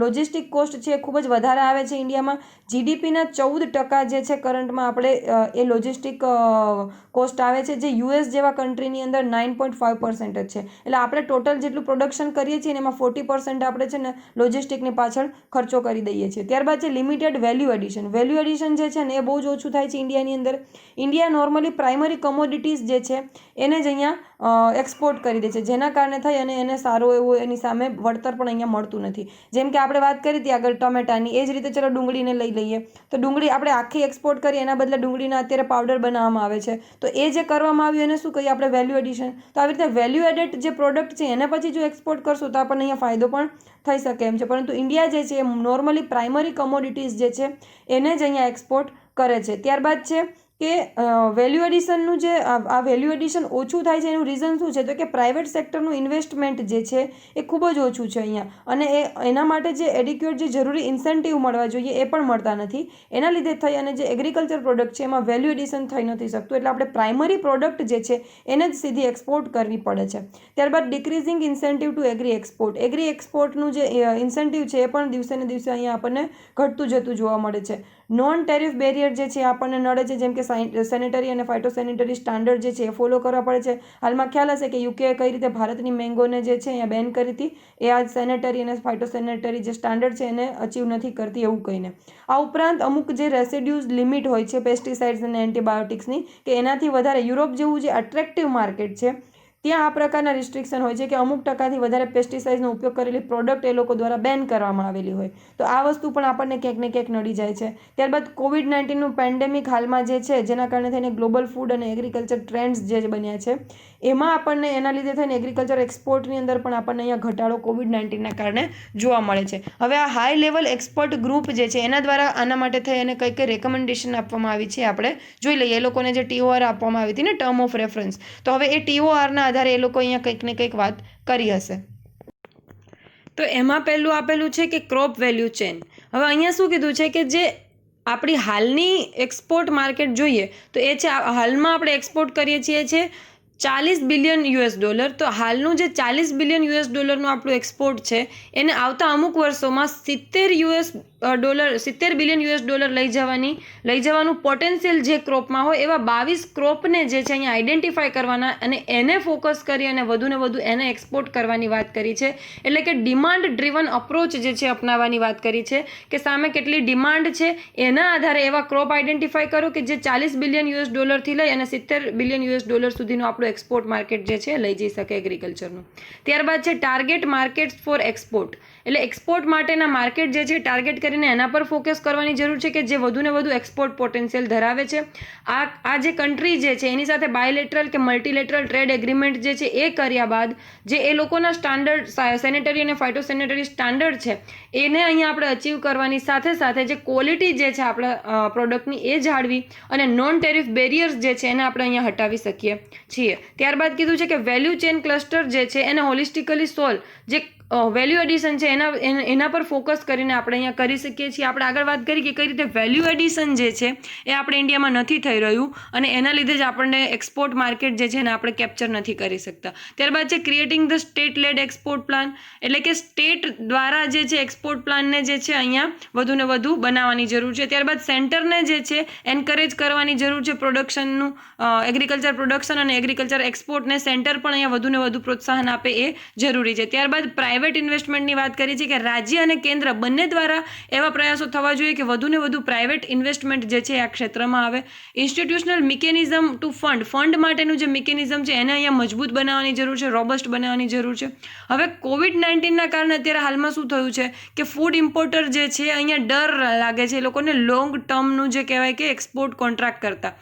લોજિસ્ટિક કોસ્ટ છે એ ખૂબ જ વધારે આવે છે ઇન્ડિયામાં. જીડીપીના 14% જે છે કરંટમાં આપણે એ લોજિસ્ટિક કોસ્ટ આવે છે, જે યુએસ જેવા કન્ટ્રીની અંદર 9.5% જ છે. એટલે આપણે ટોટલ જેટલું પ્રોડક્શન કરીએ છીએ ને એમાં 40% આપણે છે ને લોજિસ્ટિકની પાછળ ખર્ચો કરી દઈએ છીએ. ત્યારબાદ છે limited value addition. Value addition જે છે ને એ બહુ જ ઓછું થાય છે ઇન્ડિયાની અંદર. ઇન્ડિયા નોર્મલી પ્રાઇમરી કમોડિટીઝ જે છે એને જ અહીંયા એક્સપોર્ટ કરી દે છે, જેના કારણે થઈ અને એને સારું એવું એની સામે વળતર પણ અહીંયા મળતું નથી. જેમ કે આપણે વાત કરી હતી આગળ ટમેટાની, એ જ રીતે ચલો ડુંગળીને લઈ લઈએ તો ડુંગળી આપણે આખી એક્સપોર્ટ કરીએ એના બદલે ડુંગળીના અત્યારે પાવડર બનાવવામાં આવે છે, તો એ જે કરવામાં આવ્યું એને શું કહીએ આપણે? Value addition. તો આવી રીતે વેલ્યુ એડેડ જે પ્રોડક્ટ છે એને પછી જો એક્સપોર્ટ કરશું તો આપણને અહીંયા ફાયદો પણ થઈ શકે એમ છે. પરંતુ ઇન્ડિયા જે છે એ નોર્મલી પ્રાઇમરી કમોડિટીઝ જે છે એને જ અહીંયા એક્સપોર્ટ કરે છે. ત્યારબાદ છે કે વેલ્યુ એડિશનનું જે આ વેલ્યુ એડિશન ઓછું થાય છે એનું રીઝન શું છે? તો કે પ્રાઇવેટ સેક્ટરનું ઇન્વેસ્ટમેન્ટ જે છે એ ખૂબ જ ઓછું છે અહીંયા, અને એના માટે જે એડિક્યુએટ જે જરૂરી ઇન્સેન્ટિવ મળવા જોઈએ એ પણ મળતા નથી. એના લીધે થઈ અને જે એગ્રીકલ્ચર પ્રોડક્ટ છે એમાં વેલ્યુ એડિશન થઈ નથી શકતું, એટલે આપણે પ્રાઇમરી પ્રોડક્ટ જે છે એને જ સીધી એક્સપોર્ટ કરવી પડે છે. ત્યારબાદ decreasing incentive to agri export. Agri એક્સપોર્ટનું જે ઇન્સેન્ટિવ છે એ પણ દિવસે ને દિવસે અહીંયા આપણને ઘટતું જતું જોવા મળે છે. નોન ટેરિફ બેરિયર જે છે આપણને નડે છે, જેમ કે સેનેટરી અને ફાઇટોસેનેટરી સ્ટાન્ડર્ડ જે છે એ ફોલો કરવા પડે છે. હાલમાં ખ્યાલ હશે કે યુકેએ કઈ રીતે ભારતની મેંગોને જે છે અહીંયા બેન કરી હતી, એ આ સેનેટરી અને ફાઇટોસેનેટરી જે સ્ટાન્ડર્ડ છે એને અચીવ નથી કરતી એવું કહીને. આ ઉપરાંત અમુક જે રેસિડ્યુઝ લિમિટ હોય છે પેસ્ટિસાઇડ્સ અને એન્ટીબાયોટિક્સની, કે એનાથી વધારે યુરોપ જેવું જે અટ્રેક્ટિવ માર્કેટ છે ત્યાં આ પ્રકારના રિસ્ટ્રિક્શન હોય છે કે અમુક ટકાથી વધારે પેસ્ટિસાઇડ્સનો ઉપયોગ કરેલી પ્રોડક્ટ એ લોકો દ્વારા બેન કરવામાં આવેલી હોય, તો આ વસ્તુ પણ આપણને ક્યાંક ને ક્યાંક નડી જાય છે. ત્યારબાદ COVID-19નું પેન્ડેમિક હાલમાં જે છે જેના કારણે થઈને ગ્લોબલ ફૂડ અને એગ્રીકલ્ચર ટ્રેન્ડ્સ જે બન્યા છે એમાં આપણને એના લીધે થઈને એગ્રીકલ્ચર એક્સપોર્ટની અંદર પણ આપણને અહીંયા ઘટાડો COVID-19ના કારણે જોવા મળે છે. હવે આ હાઈ લેવલ એક્સપર્ટ ગ્રુપ જે છે એના દ્વારા આના માટે થઈ અને કઈ કઈ રેકમેન્ડેશન આપવામાં આવી છે આપણે જોઈ લઈએ. એ લોકોને જે TOR આપવામાં આવી હતી ને, ટર્મ ઓફ રેફરન્સ, તો હવે એ TORના આધારે એ લોકો અહીંયા કંઈક ને કંઈક વાત કરી હશે. તો એમાં પહેલું આપેલું છે કે ક્રોપ વેલ્યુ ચેન. હવે અહીંયા શું કીધું છે કે જે આપણી હાલની એક્સપોર્ટ માર્કેટ જોઈએ તો એ છે, હાલમાં આપણે એક્સપોર્ટ કરીએ છીએ છે $40 બિલિયન. તો હાલનું જે $40 બિલિયન આપણું એક્સપોર્ટ છે એને આવતા અમુક વર્ષોમાં $70 બિલિયન લઈ જવાનું પોટેન્શિયલ જે ક્રોપમાં હોય એવા 22 ક્રોપને જે છે અહીંયા આઈડેન્ટિફાય કરવાના અને એને ફોકસ કરી અને વધુ ને વધુ એને એક્સપોર્ટ કરવાની વાત કરી છે. એટલે કે ડિમાન્ડ ડ્રીવન અપ્રોચ જે છે અપનાવવાની વાત કરી છે કે સામે કેટલી ડિમાન્ડ છે એના આધારે એવા ક્રોપ આઈડેન્ટિફાય કરો કે જે $40 બિલિયન થી લઈ અને $70 બિલિયન સુધીનું આપણું એક્સપોર્ટ માર્કેટ જે છે લઈ જઈ શકે એગ્રીકલ્ચરનું. ત્યારબાદ છે ટાર્ગેટ માર્કેટ્સ ફોર એક્સપોર્ટ. એટલે એક્સપોર્ટ માટેના માર્કેટ જે છે ટાર્ગેટ કરીને એના પર ફોકસ કરવાની જરૂર છે કે જે વધુ ને વધુ એક્સપોર્ટ પોટેન્શિયલ ધરાવે છે. આ જે કન્ટ્રી જે છે એની સાથે બાયલેટરલ કે મલ્ટીલેટરલ ટ્રેડ એગ્રીમેન્ટ જે છે એ કર્યા બાદ જે એ લોકોના સ્ટાન્ડર્ડ સેનેટરી અને ફાઇટોસેનેટરી સ્ટાન્ડર્ડ છે એને અહીંયા આપણે અચીવ કરવાની સાથે સાથે જે ક્વોલિટી જે છે આપણા પ્રોડક્ટની એ જાળવી અને નોન ટેરિફ બેરિયર્સ જે છે એને આપણે અહીંયા હટાવી શકીએ છીએ. ત્યારબાદ કીધું છે કે વેલ્યુ ચેન ક્લસ્ટર જે છે એને હોલિસ્ટિકલી સોલ્વ, જે વેલ્યુ એડિશન છે એના પર ફોકસ કરીને આપણે અહીંયા કરી શકીએ છીએ. આપણે આગળ વાત કરી કે કઈ રીતે વેલ્યુ એડિશન જે છે એ આપણે ઇન્ડિયામાં નથી થઈ રહ્યું અને એના લીધે જ આપણને એક્સપોર્ટ માર્કેટ જે છે એને આપણે કેપ્ચર નથી કરી શકતા. ત્યારબાદ છે creating the state lead export plan. એટલે કે સ્ટેટ દ્વારા જે છે એક્સપોર્ટ પ્લાનને જે છે અહીંયા વધુ ને વધુ બનાવવાની જરૂર છે. ત્યારબાદ સેન્ટરને જે છે એન્કરેજ કરવાની જરૂર છે પ્રોડક્શનનું, એગ્રીકલ્ચર પ્રોડક્શન અને એગ્રીકલ્ચર એક્સપોર્ટને સેન્ટર પણ અહીંયા વધુ ને વધુ પ્રોત્સાહન આપે એ જરૂરી છે. ત્યારબાદ પ્રાઇવેટ ઇન્વેસ્ટમેન્ટની વાત કરી છે કે રાજ્ય અને કેન્દ્ર બંને દ્વારા એવા પ્રયાસો થવા જોઈએ કે વધુને વધુ પ્રાઇવેટ ઇન્વેસ્ટમેન્ટ જે છે આ ક્ષેત્રમાં આવે. ઇન્સ્ટિટ્યુશનલ મિકેનિઝમ ટુ ફંડ માટેનું જે મિકેનિઝમ છે એને અહીંયા મજબૂત બનાવવાની જરૂર છે, રોબસ્ટ બનાવવાની જરૂર છે. હવે COVID-19ના કારણે અત્યારે હાલમાં શું થયું છે કે ફૂડ ઇમ્પોર્ટર જે છે અહીંયા ડર લાગે છે એ લોકોને લોંગ ટર્મનું જે કહેવાય કે એક્સપોર્ટ કોન્ટ્રાક્ટ કરતા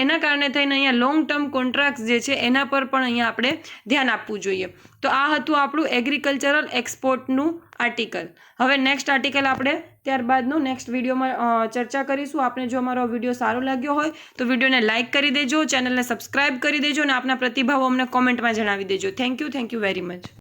એના કારણે થઈને અહીંયા લોંગ ટર્મ કોન્ટ્રાક્ટ જે છે એના પર પણ અહીંયા આપણે ધ્યાન આપવું જોઈએ. તો આ હતું આપણું એગ્રીકલ્ચરલ એક્સપોર્ટનું આર્ટિકલ. હવે નેક્સ્ટ આર્ટિકલ આપણે ત્યારબાદનું નેક્સ્ટ વિડીયોમાં ચર્ચા કરીશું. આપને જો અમારો વિડીયો સારો લાગ્યો હોય તો વિડીયોને લાઇક કરી દેજો, ચેનલને સબસ્ક્રાઇબ કરી દેજો અને આપના પ્રતિભાવો અમને કોમેન્ટમાં જણાવી દેજો. Thank you very much.